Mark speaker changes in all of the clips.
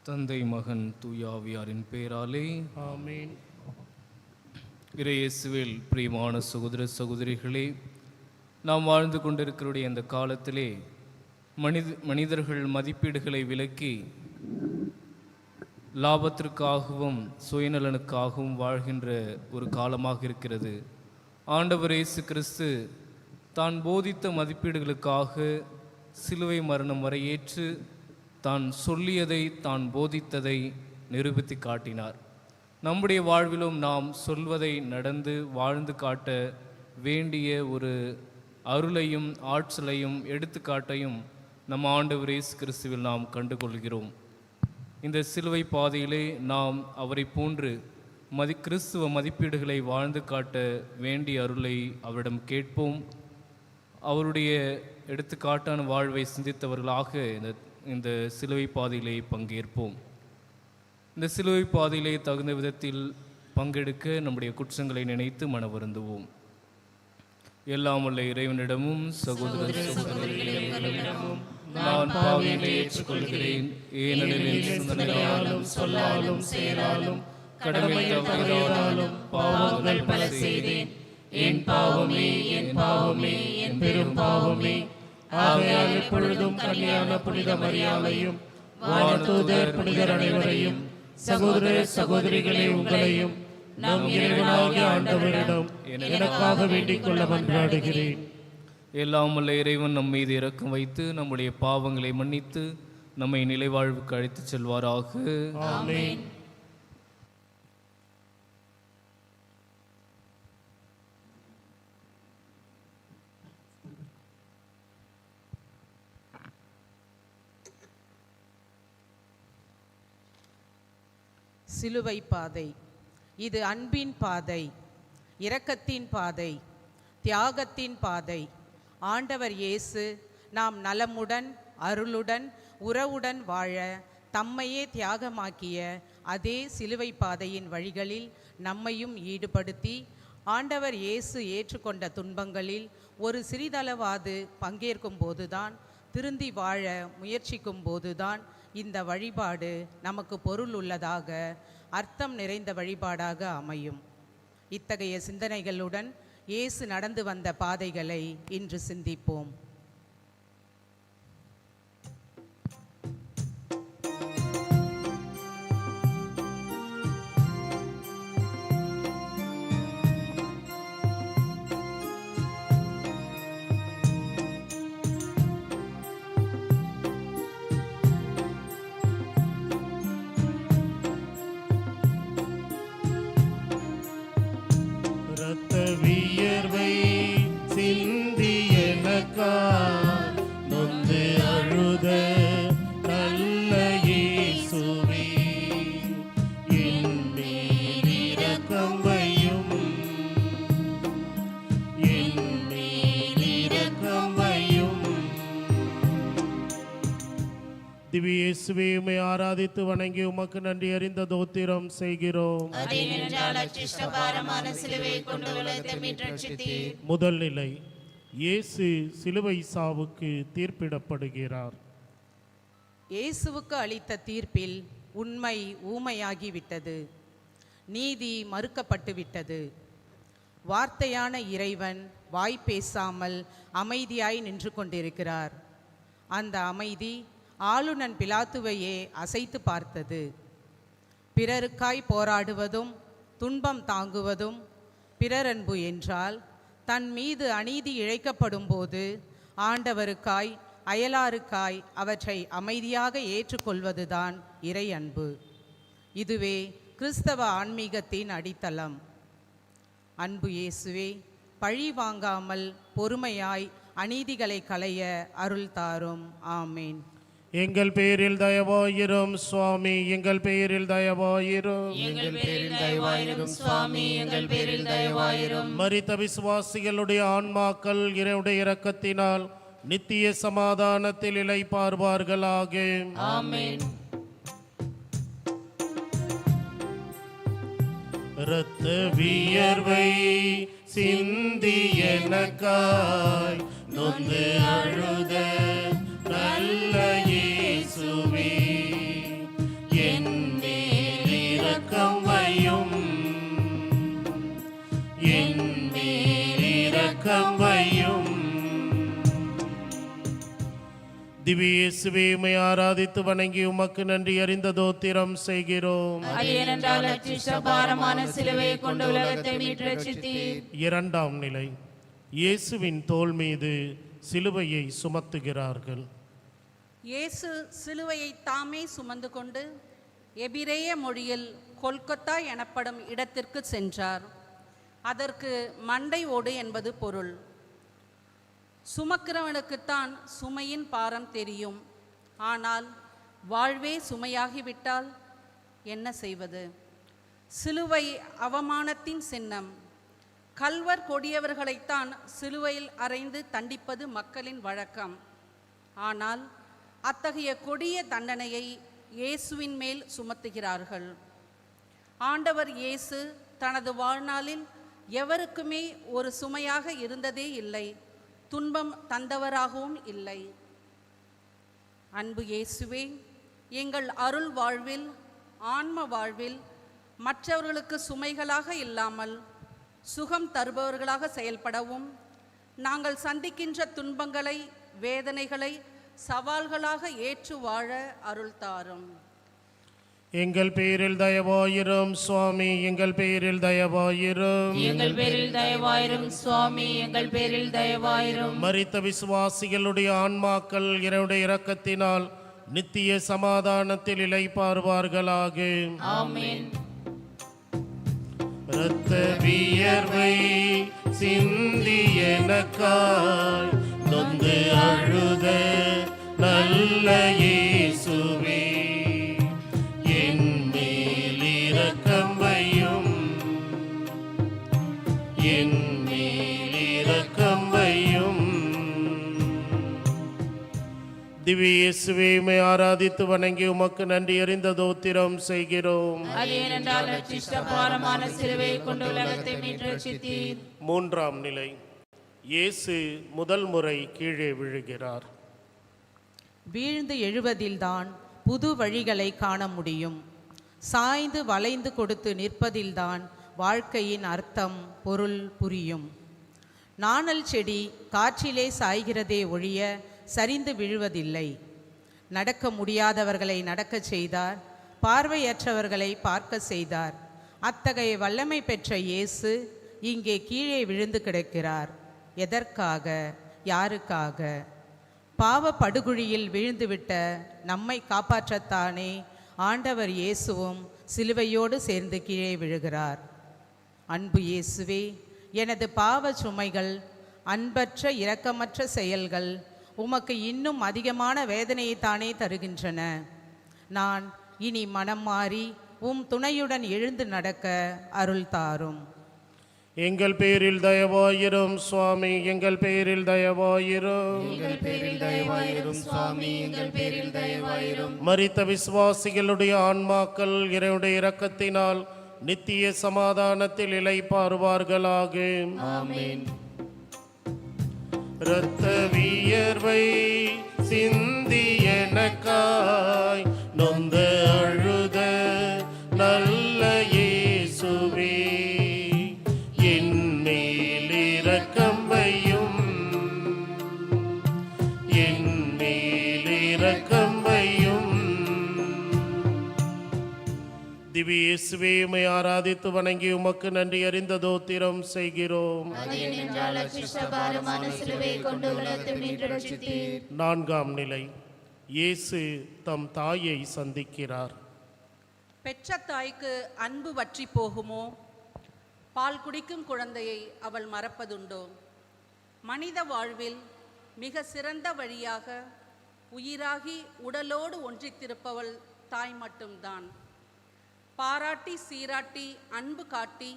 Speaker 1: தந்தை மகன் தூயாவியாரின் பெயராலே
Speaker 2: ஆமென்.
Speaker 1: இறையேசுவில் பிரியமான சகோதர சகோதரிகளே, நாம் வாழ்ந்து கொண்டிருக்கிறோடைய இந்த காலத்திலே மனிதர்கள் மதிப்பீடுகளை விலக்கி லாபத்திற்காகவும் சுயநலனுக்காகவும் வாழ்கின்ற ஒரு காலமாக இருக்கிறது. ஆண்டவர் இயேசு கிறிஸ்து தான் போதித்த மதிப்பீடுகளுக்காக சிலுவை மரணம் வரை ஏற்று தான் சொல்லியதை தான் போதித்ததை நிரூபித்து காட்டினார். நம்முடைய வாழ்விலும் நாம் சொல்வதை நடந்து வாழ்ந்து காட்ட வேண்டிய ஒரு அருளையும் ஆற்றலையும் எடுத்துக்காட்டையும் நம் ஆண்டவர் இயேசு கிறிஸ்துவில் நாம் கண்டுகொள்கிறோம். இந்த சிலுவை பாதையிலே நாம் அவரை போன்று கிறிஸ்துவ மதிப்பீடுகளை வாழ்ந்து காட்ட வேண்டிய அருளை அவரிடம் கேட்போம். அவருடைய எடுத்துக்காட்டான வாழ்வை சிந்தித்தவர்களாக இந்த சிலுவை பாதையிலே பங்கேற்போம். இந்த சிலுவை பாதையிலே தகுந்த விதத்தில் பங்கெடுக்க நம்முடைய குற்றங்களை நினைத்து மனவருந்துவோம். எல்லாம் வல்ல இறைவனிடமும் சகோதர சகோதரிகளிடமும் நான் பாவியை ஏற்றுக்கொள்கிறேன். ஏனெனில் என் சிந்தனையாலும் சொல்லாலும் செயலாலும் கடமை தவறினாலும் பாவங்கள் பல செய்தேன். என் பாவமே என் பாவமே என் பெரும் பாவமே. ஆகையால் எப்பொழுதும் கன்னியான புனித மரியாதையும் வானதூதர் புனிதர் அனைவரையும் சகோதர சகோதரிகளே உங்களையும் நம் இறைவனாகிய ஆண்டவரிடம் எனக்காக வேண்டிக் கொள்ள மன்றாடுகிறேன். எல்லாம் வல்ல இறைவன் நம் மீது இரக்கம் வைத்து நம்முடைய பாவங்களை மன்னித்து நம்மை நிலைவாழ்வுக்கு அழைத்துச் செல்வாராக. ஆமென்.
Speaker 3: சிலுவை பாதை இது அன்பின் பாதை, இரக்கத்தின் பாதை, தியாகத்தின் பாதை. ஆண்டவர் இயேசு நாம் நலமுடன் அருளுடன் உறவுடன் வாழ தம்மையே தியாகமாக்கிய அதே சிலுவை பாதையின் வழிகளில் நம்மையும் ஈடுபடுத்தி ஆண்டவர் இயேசு ஏற்றுக்கொண்ட துன்பங்களில் ஒரு சிறிதளவாது பங்கேற்கும் போதுதான், திருந்தி வாழ முயற்சிக்கும் போதுதான் இந்த வழிபாடு நமக்கு பொருள் உள்ளதாக, அர்த்தம் நிறைந்த வழிபாடாக அமையும். இத்தகைய சிந்தனைகளுடன் இயேசு நடந்து வந்த பாதைகளை இன்று சிந்திப்போம்.
Speaker 2: இயேசுவே, உம்மை ஆராதித்து வணங்கி உமக்கு நன்றி அறிந்த தோத்திரம் செய்கிறோம். முதல் நிலை, இயேசு சிலுவை சாவுக்கு தீர்ப்பிடப்படுகிறார்.
Speaker 3: இயேசுவுக்கு அளித்த தீர்ப்பில் உண்மை ஊமையாகிவிட்டது, நீதி மறுக்கப்பட்டுவிட்டது. வார்த்தையான இறைவன் வாய் பேசாமல் அமைதியாய் நின்று கொண்டிருக்கிறார். அந்த அமைதி ஆளுநன் பிலாத்துவையே அசைத்து பார்த்தது. பிறருக்காய் போராடுவதும் துன்பம் தாங்குவதும் பிறரன்பு என்றால், தன் மீது அநீதி இழைக்கப்படும் போது ஆண்டவருக்காய் அயலாருக்காய் அவற்றை அமைதியாக ஏற்றுக்கொள்வதுதான் இறை அன்பு. இதுவே கிறிஸ்தவ ஆன்மீகத்தின் அடித்தளம். அன்பு இயேசுவே, பழி வாங்காமல் பொறுமையாய் அநீதிகளை களைய அருள் தாரும். ஆமேன்.
Speaker 2: எங்கள் பேரில் தயவாயிரும் சுவாமி, எங்கள் பேரில் தயவாயிரும்,
Speaker 4: எங்கள் பேரில் தயவாயிரும் சுவாமி, எங்கள் பேரில் தயவாயிரும்.
Speaker 2: மரித்த விசுவாசிகளுடைய ஆன்மாக்கள் இறைவனுடைய இரக்கத்தினால் நித்திய சமாதானத்தில் இளைப்பார்வார்களாக.
Speaker 4: ஆமென்.
Speaker 2: இரத்த வியர்வை சிந்தி எனக்காய் நொந்து அழுத நல்ல இயேசுவே, வையும், என் மேல் இரக்கம் வையும். திவ்ய இயேசுவே, உம்மை ஆராதித்து வணங்கி உமக்கு நன்றி அறிந்த தோத்திரம் செய்கிறோம்.
Speaker 4: அது ஏனென்றால் அச்சிஷ்ட பாரமான சிலுவையை கொண்டு உலகத்தை மீட்டு ரட்சித்தீர்.
Speaker 2: இரண்டாம் நிலை, இயேசுவின் தோள் மீது சிலுவையை சுமத்துகிறார்கள்.
Speaker 5: இயேசு சிலுவையை தாமே சுமந்து கொண்டு எபிரேய மொழியில் கொல்கத்தா எனப்படும் இடத்திற்கு சென்றார். அதற்கு மண்டை ஓடு என்பது பொருள். சுமக்கிறவனுக்குத்தான் சுமையின் பாரம் தெரியும். ஆனால் வாழ்வே சுமையாகிவிட்டால் என்ன செய்வது? சிலுவை அவமானத்தின் சின்னம். கள்வர் கொடியவர்களைத்தான் சிலுவையில் அறைந்து தண்டிப்பது மக்களின் வழக்கம். ஆனால் அத்தகைய கொடிய தண்டனையை இயேசுவின் மேல் சுமத்துகிறார்கள். ஆண்டவர் இயேசு தனது வாழ்நாளில் எவருக்குமே ஒரு சுமையாக இருந்ததே இல்லை, துன்பம் தந்தவராகவும் இல்லை. அன்பு இயேசுவே, எங்கள் அருள் வாழ்வில், ஆன்ம வாழ்வில் மற்றவர்களுக்கு சுமைகளாக இல்லாமல் சுகம் தருபவர்களாக செயல்படவும், நாங்கள் சந்திக்கின்ற துன்பங்களை, வேதனைகளை சவால்களாக ஏற்று வாழ அருள் தாரும்.
Speaker 2: எங்கள் பேரில் தயவாயிரும் சுவாமி, எங்கள் பேரில் தயவாயிரும்.
Speaker 4: எங்கள் பேரில் தயவாயிரும் சுவாமி, எங்கள் பேரில் தயவாயிரும்.
Speaker 2: மரித்த விசுவாசிகளுடைய ஆன்மாக்கள் இறைவனுடைய இரக்கத்தினால் நித்திய சமாதானத்தில் இளைப்பாறுவார்களாக.
Speaker 4: ஆமென்.
Speaker 2: இரத்த வியர்வை சிந்தி எனக்காய் நொந்து அழுத நல்ல இயேசுவே, என் மேல் இரக்கம் வையும், என் மேல் இரக்கம் வையும். திவ்ய இயேசுவே, உம்மை ஆராதித்து வணங்கி உமக்கு நன்றி அறிந்த தோத்திரம் செய்கிறோம்.
Speaker 4: அது ஏனென்றால் அச்சிஷ்ட பாரமான சிலுவையை கொண்டு உலகத்தை மீட்டு ரட்சித்தீர்.
Speaker 2: மூன்றாம் நிலை, இயேசு முதல் முறை கீழே விழுகிறார்.
Speaker 3: வீழ்ந்து எழுவதில்தான் புது வழிகளை காண முடியும். சாய்ந்து வளைந்து கொடுத்து நிற்பதில்தான் வாழ்க்கையின் அர்த்தம், பொருள் புரியும். நாணல் செடி காற்றிலே சாய்கிறதே ஒழிய சரிந்து விழுவதில்லை. நடக்க முடியாதவர்களை நடக்கச் செய்தார், பார்வையற்றவர்களை பார்க்க செய்தார். அத்தகைய வல்லமை பெற்ற இயேசு இங்கே கீழே விழுந்து கிடக்கிறார். எதற்காக? யாருக்காக? பாவ படுகுழியில் விழுந்துவிட்ட நம்மை காப்பாற்றத்தானே ஆண்டவர் இயேசுவும் சிலுவையோடு சேர்ந்து கீழே விழுகிறார். அன்பு இயேசுவே, எனது பாவ சுமைகள், அன்பற்ற இரக்கமற்ற செயல்கள் உமக்கு இன்னும் அதிகமான வேதனையைத்தானே தருகின்றன. நான் இனி மனம் மாறி உம் துணையுடன் எழுந்து நடக்க அருள் தாரும்.
Speaker 2: எங்கள் பேரில் தயவாயிரும் சுவாமி, எங்கள் பேரில் தயவாயிரும்.
Speaker 4: எங்கள் பேரில் தயவாயிரும் சுவாமி, எங்கள் பேரில் தயவாயிரும்.
Speaker 2: மரித்த விசுவாசிகளுடைய ஆன்மாக்கள் இறைவனுடைய இரக்கத்தினால் நித்திய சமாதானத்தில் இளைப்பாறுவார்களாக.
Speaker 4: ஆமென்.
Speaker 2: இரத்த வியர்வை சிந்தி எனக்காய் நொந்த அழுத நல்ல இயேசுவே, என் மேல் இரக்கம் வையும், என் மேல் இரக்கம் வையும். திவ்ய இயேசுவே, உம்மை ஆராதித்து வணங்கி உமக்கு நன்றி அறிந்த தோத்திரம் செய்கிறோம்.
Speaker 4: அது ஏனென்றால் அச்சிஷ்ட பாரமான சிலுவையை கொண்டு உலகத்தை மீட்டு ரட்சித்தீர்.
Speaker 2: நான்காம் நிலை, இயேசு தம் தாயை சந்திக்கிறார்.
Speaker 5: பெற்ற தாய்க்கு அன்பு வற்றி போகுமோ? பால் குடிக்கும் குழந்தையை அவள் மறப்பதுண்டோ? மனித வாழ்வில் மிக சிறந்த வழியாக உயிராகி உடலோடு ஒன்றித்திருப்பவள் தாய் மட்டும்தான். பாராட்டி சீராட்டி அன்பு காட்டி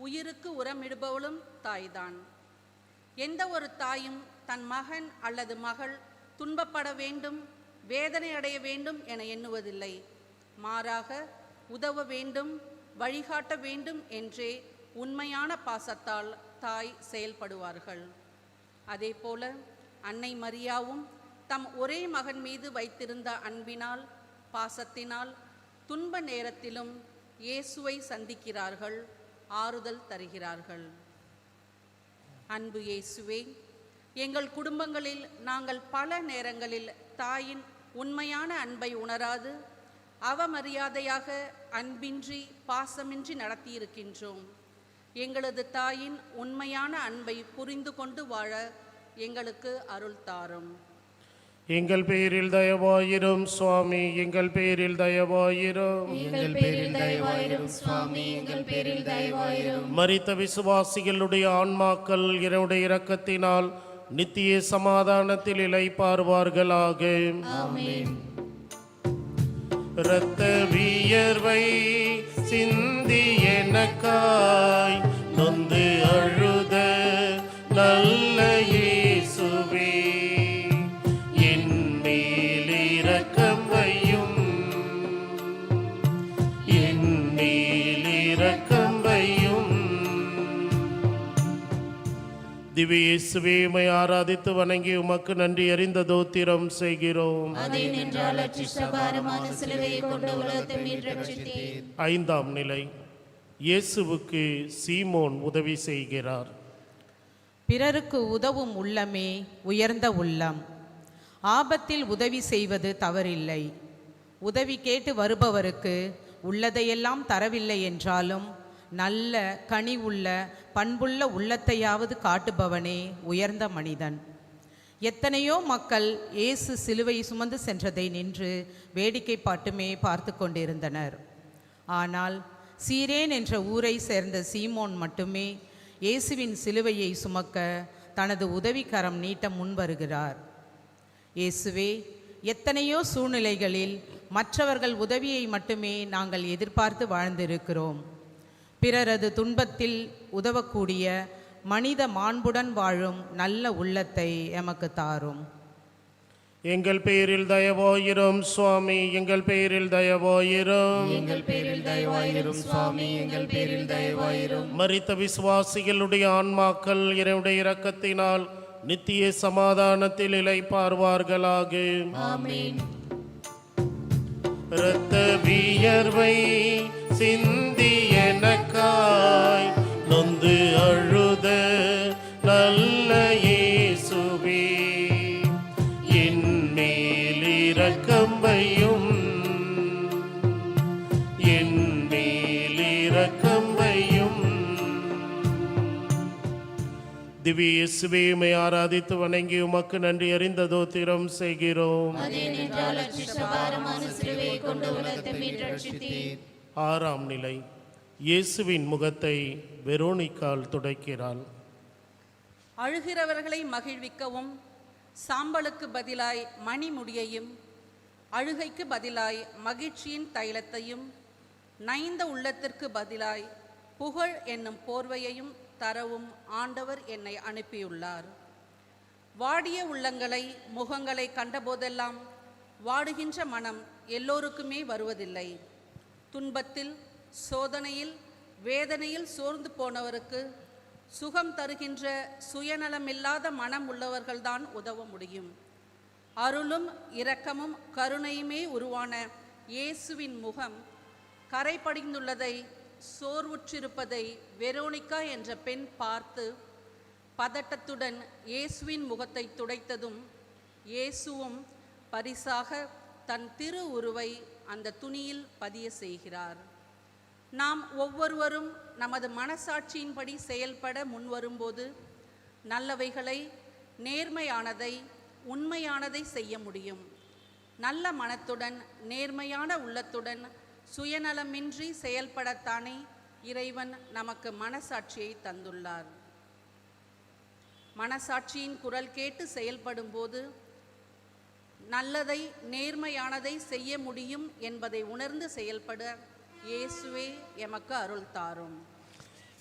Speaker 5: உயிருக்கு உரமிடுபவளும் தாய்தான். எந்த ஒரு தாயும் தன் மகன் அல்லது மகள் துன்பப்பட வேண்டும், வேதனை அடைய வேண்டும் என எண்ணுவதில்லை. மாறாக உதவ வேண்டும், வழிகாட்ட வேண்டும் என்றே உண்மையான பாசத்தால் தாய் செயல்படுவார்கள். அதேபோல அன்னை மரியாவும் தம் ஒரே மகன் மீது வைத்திருந்த அன்பினால், பாசத்தினால் துன்ப நேரத்திலும் இயேசுவை சந்திக்கிறார்கள், ஆறுதல் தருகிறார்கள். அன்பு இயேசுவே, எங்கள் குடும்பங்களில் நாங்கள் பல நேரங்களில் தாயின் உண்மையான அன்பை உணராது அவமரியாதையாக அன்பின்றி பாசமின்றி நடத்தியிருக்கின்றோம். எங்களது தாயின் உண்மையான அன்பை புரிந்து கொண்டு வாழ எங்களுக்கு அருள் தாரும்.
Speaker 2: எங்கள் பேரில் தயவாயிரும் சுவாமி, எங்கள் பேரில் தயவாயிரும்.
Speaker 4: எங்கள் பேரில் தயவாயிரும் சுவாமி, எங்கள் பேரில் தயவாயிரும்.
Speaker 2: மரித்த விசுவாசிகளுடைய ஆன்மாக்கள் இறைவனுடைய இரக்கத்தினால் நித்திய சமாதானத்தில் இளைப்பாறுவார்களாக.
Speaker 4: ஆமென்.
Speaker 2: இரத்த வியர்வை சிந்தி எனக்காய் நொந்து அழுத நல்ல இயேசுவே, என் மேல் இரக்கம் வையும், என் மேல் இரக்கம் வையும். திவ்ய இயேசுவே, உம்மை ஆராதித்து வணங்கி உமக்கு நன்றி அறிந்த தோத்திரம் செய்கிறோம்.
Speaker 4: அதை நின்றால் அச்சிஷ்டபாரமான சிலுவையை கொண்டு உலகத்தை மீட்டு ரட்சித்தீர்.
Speaker 2: ஐந்தாம் நிலை, இயேசுவுக்கு சீமோன் உதவி செய்கிறார்.
Speaker 3: பிறருக்கு உதவும் உள்ளமே உயர்ந்த உள்ளம். ஆபத்தில் உதவி செய்வது தவறில்லை. உதவி கேட்டு வருபவருக்கு உள்ளதையெல்லாம் தரவில்லை என்றாலும் நல்ல கனிவுள்ள பண்புள்ள உள்ளத்தையாவது காட்டுபவனே உயர்ந்த மனிதன். எத்தனையோ மக்கள் இயேசு சிலுவை சுமந்து சென்றதை நின்று வேடிக்கை பாட்டுமே பார்த்து கொண்டிருந்தனர். ஆனால் சீரேன் என்ற ஊரை சேர்ந்த சீமோன் மட்டுமே இயேசுவின் சிலுவையை சுமக்க தனது உதவிக்கரம் நீட்ட முன்வருகிறார். இயேசுவே, எத்தனையோ சூழ்நிலைகளில் மற்றவர்கள் உதவியை மட்டுமே நாங்கள் எதிர்பார்த்து வாழ்ந்திருக்கிறோம். பிறரது துன்பத்தில் உதவக்கூடிய மனித மாண்புடன் வாழும் நல்ல உள்ளத்தை எமக்கு தாரும்.
Speaker 2: எங்கள் பேரில் தயவாயிரும் சுவாமி, எங்கள் பேரில் தயவாயிரும்.
Speaker 4: எங்கள் பேரில் தயவாயிரும் சுவாமி, எங்கள் பேரில் தயவாயிரும்.
Speaker 2: மரித்த விசுவாசிகளுடைய ஆன்மாக்கள் இறைவனுடைய இரக்கத்தினால் நித்திய சமாதானத்தில் இளைப்பாறுவார்களாக.
Speaker 4: ஆமென்.
Speaker 2: இரத்த வியர்வை சிந்தி எனக்காய் நொந்து அழுத நல்ல இயேசுவே, என் மேல் இரக்கம் வையும், என் மேல் இரக்கம் வையும். திவ்ய இயேசுவே, உம்மை ஆராதித்து வணங்கி உமக்கு நன்றி அறிந்த தோத்திரம் செய்கிறோம்.
Speaker 4: அதை நின்றால் அச்சிஷ்டபாரமான சிலுவையை கொண்டு உலகத்தை மீட்டு ரட்சித்தீர்.
Speaker 2: ஆறாம் நிலை, இயேசுவின் முகத்தை வெரோனிக்கால் துடைக்கிறாள்.
Speaker 5: அழுகிறவர்களை மகிழ்விக்கவும் சாம்பலுக்கு பதிலாய் மணிமுடியையும் அழுகைக்கு பதிலாய் மகிழ்ச்சியின் தைலத்தையும் நைந்த உள்ளத்திற்கு பதிலாய் புகழ் என்னும் போர்வையையும் தரவும் ஆண்டவர் என்னை அனுப்பியுள்ளார். வாடிய உள்ளங்களை முகங்களை கண்டபோதெல்லாம் வாடுகின்ற மனம் எல்லோருக்குமே வருவதில்லை. துன்பத்தில் சோதனையில் வேதனையில் சோர்ந்து போனவருக்கு சுகம் தருகின்ற சுயநலமில்லாத மனம் உள்ளவர்கள்தான் உதவ முடியும். அருளும் இரக்கமும் கருணையுமே உருவான இயேசுவின் முகம் கரை படிந்துள்ளதை சோர்வுற்றிருப்பதை வெரோனிகா என்ற பெண் பார்த்து பதட்டத்துடன் இயேசுவின் முகத்தை துடைத்ததும் இயேசுவும் பரிசாக தன் திரு உருவை அந்த துணியில் பதிய செய்கிறார். நாம் ஒவ்வொருவரும் நமது மனசாட்சியின்படி செயல்பட முன்வரும்போது நல்லவைகளை, நேர்மையானதை, உண்மையானதை செய்ய முடியும். நல்ல மனத்துடன் நேர்மையான உள்ளத்துடன் சுயநலமின்றி செயல்படத்தானே இறைவன் நமக்கு மனசாட்சியை தந்துள்ளார். மனசாட்சியின் குரல் கேட்டு செயல்படும்போது நல்லதை, நேர்மையானதை செய்ய முடியும் என்பதை உணர்ந்து செயல்பட இயேசுவே எமக்கு அருள் தாரும்.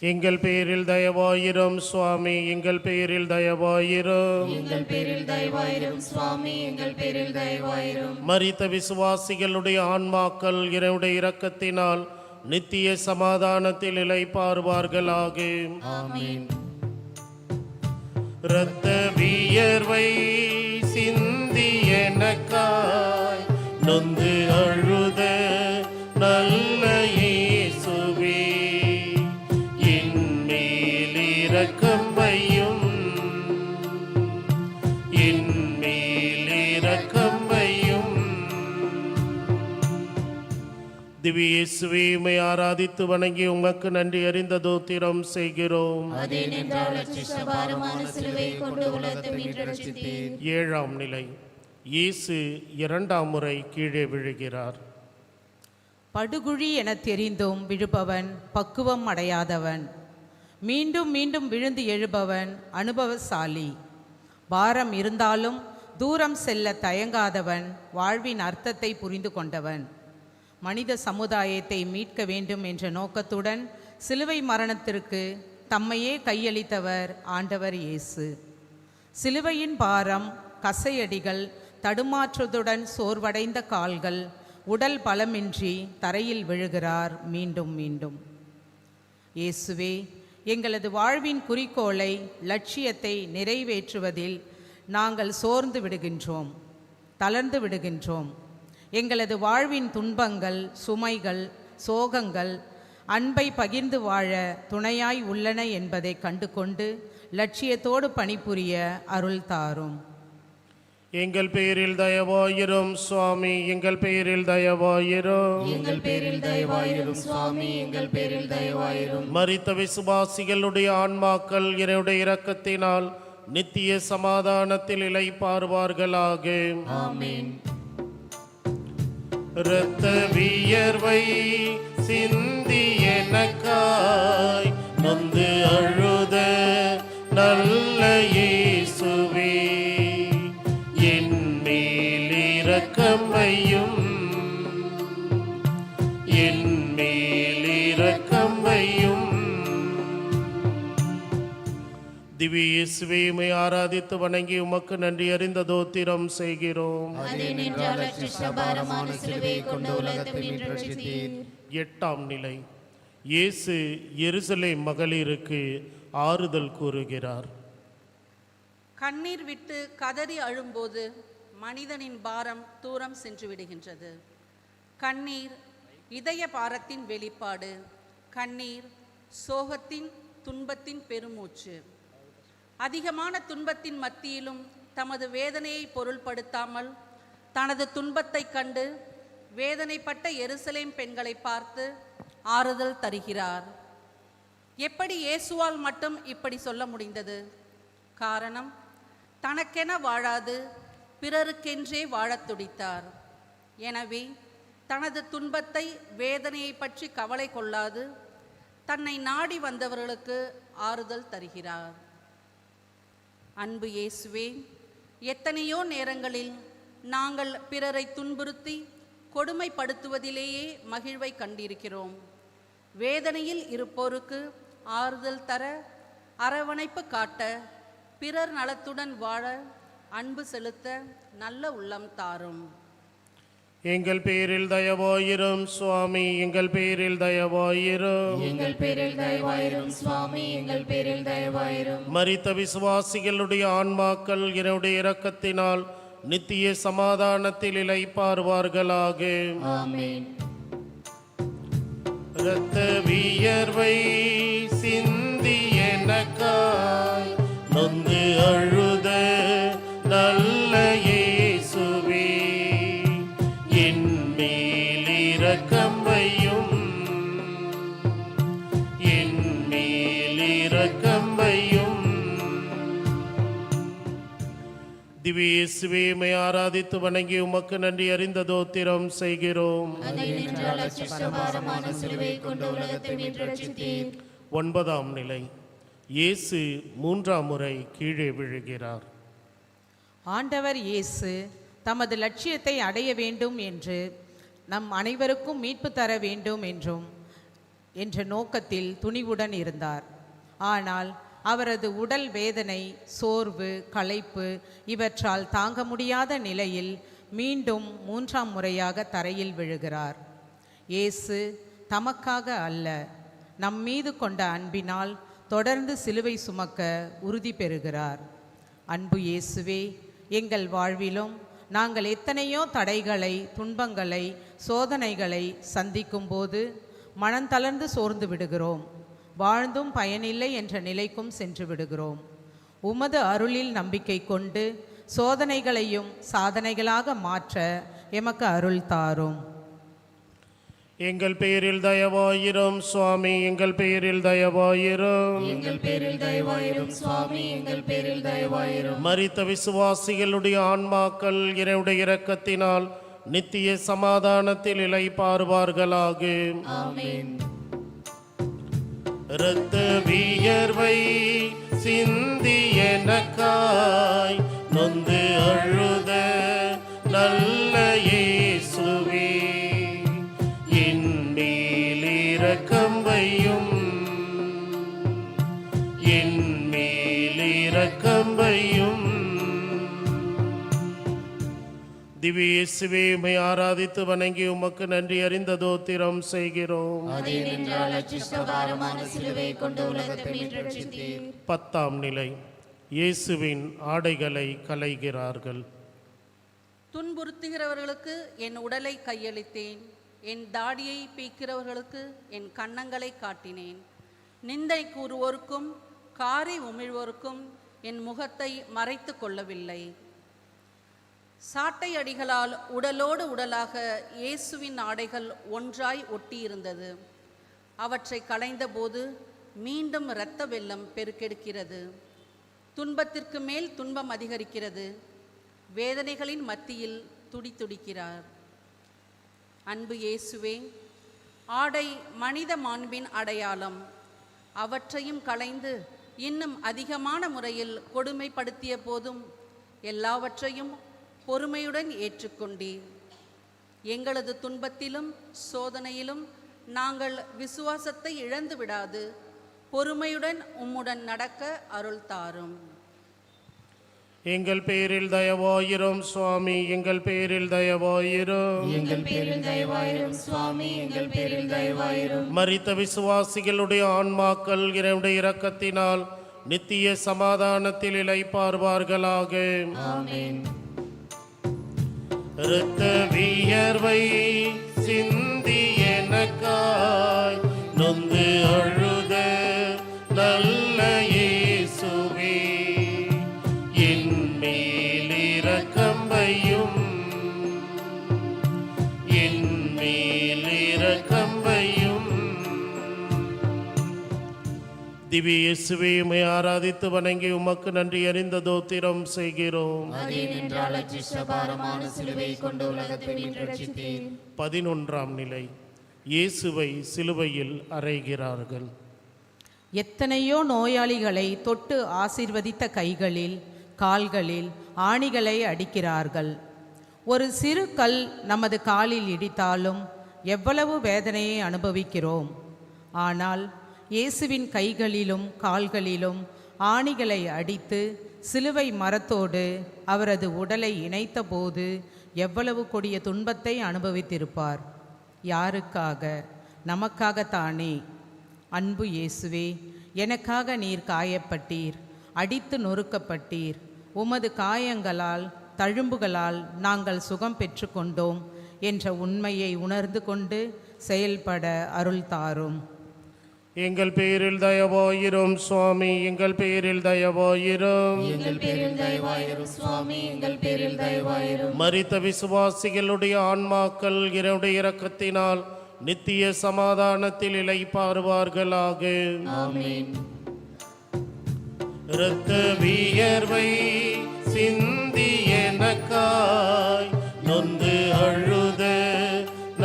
Speaker 2: எங்கள் பேரில் தயவாயிரும் சுவாமி, எங்கள் பேரில் தயவாயிரும்.
Speaker 4: எங்கள் பேரில் தயவாயிரும் சுவாமி, எங்கள் பேரில் தயவாயிரும்.
Speaker 2: மரித்த விசுவாசிகளுடைய ஆன்மாக்கள் இறைவனுடைய இரக்கத்தினால் நித்திய சமாதானத்தில் இளைப்பாறுவார்களாக.
Speaker 4: ஆமென்.
Speaker 2: இரத்த வியர்வை சிந்தி எனக்காய் நொந்து அழுத நல்ல இயேசுவே, இயேசுவே உம்மை ஆராதித்து வணங்கி உமக்கு நன்றி அறிந்த தோத்திரம் செய்கிறோம்.
Speaker 4: அதே நின்றால் பாரமான சிலுவை கொண்டு உலகத்தை மீட்டு ரட்சித்தீர்.
Speaker 2: ஏழாம் நிலை. இயேசு இரண்டாம் முறை கீழே விழுகிறார்.
Speaker 3: படுகுழி என தெரிந்தும் விழுபவன் பக்குவம் அடையாதவன், மீண்டும் மீண்டும் விழுந்து எழுபவன் அனுபவசாலி. பாரம் இருந்தாலும் தூரம் செல்ல தயங்காதவன் வாழ்வின் அர்த்தத்தை புரிந்து கொண்டவன். மனித சமுதாயத்தை மீட்க வேண்டும் என்ற நோக்கத்துடன் சிலுவை மரணத்திற்கு தம்மையே கையளித்தவர் ஆண்டவர் இயேசு. சிலுவையின் பாரம், கசையடிகள், தடுமாற்றத்துடன் சோர்வடைந்த கால்கள், உடல் பலமின்றி தரையில் விழுகிறார் மீண்டும் மீண்டும். இயேசுவே, எங்களது வாழ்வின் குறிக்கோளை, லட்சியத்தை நிறைவேற்றுவதில் நாங்கள் சோர்ந்து விடுகின்றோம், தளர்ந்து விடுகின்றோம். எங்களது வாழ்வின் துன்பங்கள், சுமைகள், சோகங்கள் அன்பை பகிர்ந்து வாழ துணையாய் உள்ளன என்பதை கண்டு கொண்டு லட்சியத்தோடு பணிபுரிய அருள் தாரும்.
Speaker 2: எங்கள் பேரில் தயவாயிரும் சுவாமி, எங்கள் பேரில் தயவாயிரும்.
Speaker 4: எங்கள் பேரில் தயவாயிரும் சுவாமி, எங்கள் பேரில் தயவாயிரும்.
Speaker 2: மரித்த விசுவாசிகளுடைய ஆன்மாக்கள் இறைவனுடைய இரக்கத்தினால் நித்திய சமாதானத்தில் இளைப்பாறுவார்களாக.
Speaker 4: ஆமென்.
Speaker 2: இரத்த வியர்வை சிந்தி எனக்காய் நொந்து அழுத நல்ல இயேசுவே, என் மேல் இரக்கமையும், என் மேல் இரக்கமையும். திவ்ய இயேசுவே, உம்மை ஆராதித்து வணங்கி உமக்கு நன்றி அறிந்த தோத்திரம் செய்கிறோம்.
Speaker 4: அதே நின்றால் பாரமான சிலுவை கொண்டு உலகத்தை மீட்டு ரட்சித்தீர்.
Speaker 2: எட்டாம் நிலை. இயேசு எருசலேம் மகளிருக்கு ஆறுதல் கூறுகிறார்.
Speaker 5: கண்ணீர் விட்டு கதறி அழும்போது மனிதனின் பாரம் தூரம் சென்று விடுகின்றது. கண்ணீர் இதய பாரத்தின் வெளிப்பாடு. கண்ணீர் சோகத்தின், துன்பத்தின் பெருமூச்சு. அதிகமான துன்பத்தின் மத்தியிலும் தமது வேதனையை பொருள்படுத்தாமல் தனது துன்பத்தை கண்டு வேதனைப்பட்ட எருசலேம் பெண்களை பார்த்து ஆறுதல் தருகிறார். எப்படி இயேசுவால் மட்டும் இப்படி சொல்ல முடிந்தது? காரணம், தனக்கென வாழாது பிறருக்கென்றே வாழத் துடித்தார். எனவே தனது துன்பத்தை, வேதனையை பற்றி கவலை கொள்ளாது தன்னை நாடி வந்தவர்களுக்கு ஆறுதல் தருகிறார். அன்பு இயேசுவே, எத்தனையோ நேரங்களில் நாங்கள் பிறரை துன்புறுத்தி கொடுமைப்படுத்துவதிலேயே மகிழ்வை கண்டிருக்கிறோம். வேதனையில் இருப்போருக்கு ஆறுதல் தர, அரவணைப்பு காட்ட, பிறர் நலத்துடன் வாழ, அன்பு செலுத்த நல்ல உள்ளம் தாரும்.
Speaker 2: எங்கள் பேரில் தயவாயிரும் சுவாமி, எங்கள் பேரில் தயவாயிரும்.
Speaker 4: எங்கள் பேரில் தயவாயிரும் சுவாமி, எங்கள் பேரில் தயவாயிரும்.
Speaker 2: மரித்த விசுவாசிகளுடைய ஆன்மாக்கள் இறைவனுடைய இரக்கத்தினால் நித்திய சமாதானத்தில் இளைப்பாறுவார்களாக.
Speaker 4: ஆமென்.
Speaker 2: இரத்த வியர்வை சிந்தி எனக்காய் நொந்து அழுத நல்ல இயேசுவே, என் மேல் இரக்கமையும், என் மேல் இரக்கமையும். திவ்ய இயேசுவே, உம்மை ஆராதித்து வணங்கி உமக்கு நன்றி அறிந்த தோத்திரம் செய்கிறோம்.
Speaker 4: அதே நின்றால் பாரமான சிலுவை கொண்டு உலகத்தை மீட்டு ரட்சித்தீர்.
Speaker 2: ஒன்பதாம் நிலை. இயேசு மூன்றாம் முறை கீழே விழுகிறார்.
Speaker 3: ஆண்டவர் இயேசு தமது லட்சியத்தை அடைய வேண்டும் என்று, நம் அனைவருக்கும் மீட்பு தர வேண்டும் என்ற நோக்கத்தில் துணிவுடன் இருந்தார். ஆனால் அவரது உடல் வேதனை, சோர்வு, களைப்பு இவற்றால் தாங்க முடியாத நிலையில் மீண்டும் மூன்றாம் முறையாக தரையில் விழுகிறார். இயேசு தமக்காக அல்ல, நம் மீது கொண்ட அன்பினால் தொடர்ந்து சிலுவை சுமக்க உறுதி பெறுகிறார். அன்பு இயேசுவே, எங்கள் வாழ்விலும் நாங்கள் எத்தனையோ தடைகளை, துன்பங்களை, சோதனைகளை சந்திக்கும் போது மனந்தளர்ந்து சோர்ந்து விடுகிறோம். வாழ்ந்தும் பயனில்லை என்ற நிலைக்கும் சென்று விடுகிறோம். உமது அருளில் நம்பிக்கை கொண்டு சோதனைகளையும் சாதனைகளாக மாற்ற எமக்கு அருள் தாரும்.
Speaker 2: எங்கள் பேரில் தயவாயிரும் சுவாமி, எங்கள் பேரில் தயவாயிரும்.
Speaker 4: எங்கள் பேரில் தயவாயிரும் சுவாமி, எங்கள் பேரில் தயவாயிரும்.
Speaker 2: மரித்த விசுவாசிகளுடைய ஆன்மாக்கள் இறைவனுடைய இரக்கத்தினால் நித்திய சமாதானத்தில் இளைப்பாறுவார்களாக.
Speaker 4: ஆமென்.
Speaker 2: இரத்த வியர்வை சிந்தி எனக்காய் நொந்து அழுத நல்ல இயேசுவே, என் மேல் இரக்கம் வையும், என் மேல் இரக்கம் வையும். திவ்ய இயேசுவே, உம்மை ஆராதித்து வணங்கி உமக்கு நன்றி அறிந்த தோத்திரம் செய்கிறோம்.
Speaker 4: அதே நின்றால் அச்சிஷ்டபாரமான சிலுவை கொண்டு உலகத்தை மீட்டெடுத்தீர்.
Speaker 2: 10ஆம் நிலை. இயேசுவின் ஆடைகளை களைகிறார்கள்.
Speaker 5: துன்புறுத்துகிறவர்களுக்கு என் உடலை கையளித்தேன், என் தாடியை பீக்கிறவர்களுக்கு என் கன்னங்களை காட்டினேன். நிந்தை கூறுவோருக்கும் காரி உமிழ்வோருக்கும் என் முகத்தை மறைத்து கொள்ளவில்லை. சாட்டை அடிகளால் உடலோடு உடலாக இயேசுவின் ஆடைகள் ஒன்றாய் ஒட்டியிருந்தது. அவற்றை களைந்தபோது மீண்டும் இரத்த வெள்ளம் பெருக்கெடுக்கிறது. துன்பத்திற்கு மேல் துன்பம் அதிகரிக்கிறது. வேதனைகளின் மத்தியில் துடிதுடிக்கிறார். அன்பு இயேசுவே, ஆடை மனித மாண்பின் அடையாளம். அவற்றையும் களைந்து இன்னும் அதிகமான முறையில் கொடுமைப்படுத்திய போதும் எல்லாவற்றையும் பொறுமையுடன் ஏற்றுக்கொண்டீர். எங்களது துன்பத்திலும் சோதனையிலும் நாங்கள் விசுவாசத்தை இழந்து விடாது பொறுமையுடன் உம்முடன் நடக்க அருள் தாரும்.
Speaker 2: எங்கள் பேரில் தயவாயிரும் சுவாமி, எங்கள் பேரில் தயவாயிரும்.
Speaker 4: எங்கள் பேரில் தயவாயிரும் சுவாமி, எங்கள் பேரில் தயவாயிரும்.
Speaker 2: மரித்த விசுவாசிகளுடைய ஆன்மாக்கள் இறைவனுடைய இரக்கத்தினால் நித்திய சமாதானத்தில் இளைப்பாறுவார்களாக.
Speaker 4: ஆமென்.
Speaker 2: இரத்த வியர்வை சிந்தி எனக்காய் நொந்து அழுத நல்ல இயேசுவே, என் மேல் இரக்கம் வையும், என் மேல் இரக்கம் வையும். திவ்ய இயேசுவே, உம்மை ஆராதித்து வணங்கி உமக்கு நன்றி அறிந்த தோத்திரம் செய்கிறோம்.
Speaker 4: அதே நின்றால் அச்சிஷ்டபாரமான சிலுவை கொண்டு உலகத்தை மீட்டெடுத்தீர்.
Speaker 2: 11ஆம் நிலை. இயேசுவை சிலுவையில் அறைகிறார்கள்.
Speaker 3: எத்தனையோ நோயாளிகளை தொட்டு ஆசீர்வதித்த கைகளில் கால்களில் ஆணிகளை அடிக்கிறார்கள். ஒரு சிறு கல் நமது காலில் இடித்தாலும் எவ்வளவு வேதனையை அனுபவிக்கிறோம். ஆனால் இயேசுவின் கைகளிலும் கால்களிலும் ஆணிகளை அடித்து சிலுவை மரத்தோடு அவரது உடலை இணைத்தபோது எவ்வளவு கொடிய துன்பத்தை அனுபவித்திருப்பார். யாருக்காக? நமக்காகத்தானே. அன்பு இயேசுவே, எனக்காக நீர் காயப்பட்டீர், அடித்து நொறுக்கப்பட்டீர். உமது காயங்களால் தழும்புகளால் நாங்கள் சுகம் பெற்று கொண்டோம் என்ற உண்மையை உணர்ந்து கொண்டு செயல்பட அருள் தாரும்.
Speaker 2: எங்கள் பேரில் தயவாயிரும் சுவாமி, எங்கள் பேரில் தயவாயிரும்.
Speaker 4: எங்கள் பேரில் தயவாயிரும் சுவாமி, எங்கள் பேரில் தயவாயிரும்.
Speaker 2: மரித்த விசுவாசிகளுடைய ஆன்மாக்கள் இறைவனுடைய இரக்கத்தினால் நித்திய சமாதானத்தில் இளைப்பாறுவார்களாக.
Speaker 4: ஆமென்.
Speaker 2: இரத்த வியர்வை சிந்தி எனக்காய் நொந்து அழுத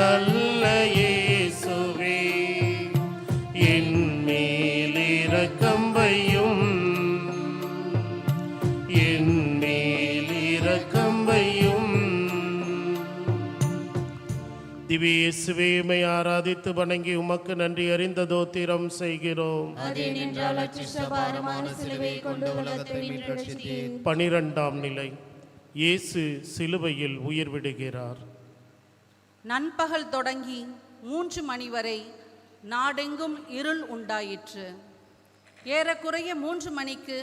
Speaker 2: நல்ல இயேசுவே, என் மேல் இரக்கம் வையும், என் மேல் இரக்கம் வையும். திவ்ய இயேசுவே, உம்மை ஆராதித்து வணங்கி உமக்கு நன்றி அறிந்த தோத்திரம் செய்கிறோம்.
Speaker 4: அதே நின்றால் அச்சிஷ்டபாரமான சிலுவை கொண்டு உலகத்தை மீட்டெடுத்தீர்.
Speaker 2: 12ஆம் நிலை. இயேசு சிலுவையில் உயிர் விடுகிறார்.
Speaker 5: நண்பகல் தொடங்கி 3 மணி வரை நாடெங்கும் இருள் உண்டாயிற்று. ஏறக்குறைய 3 மணிக்கு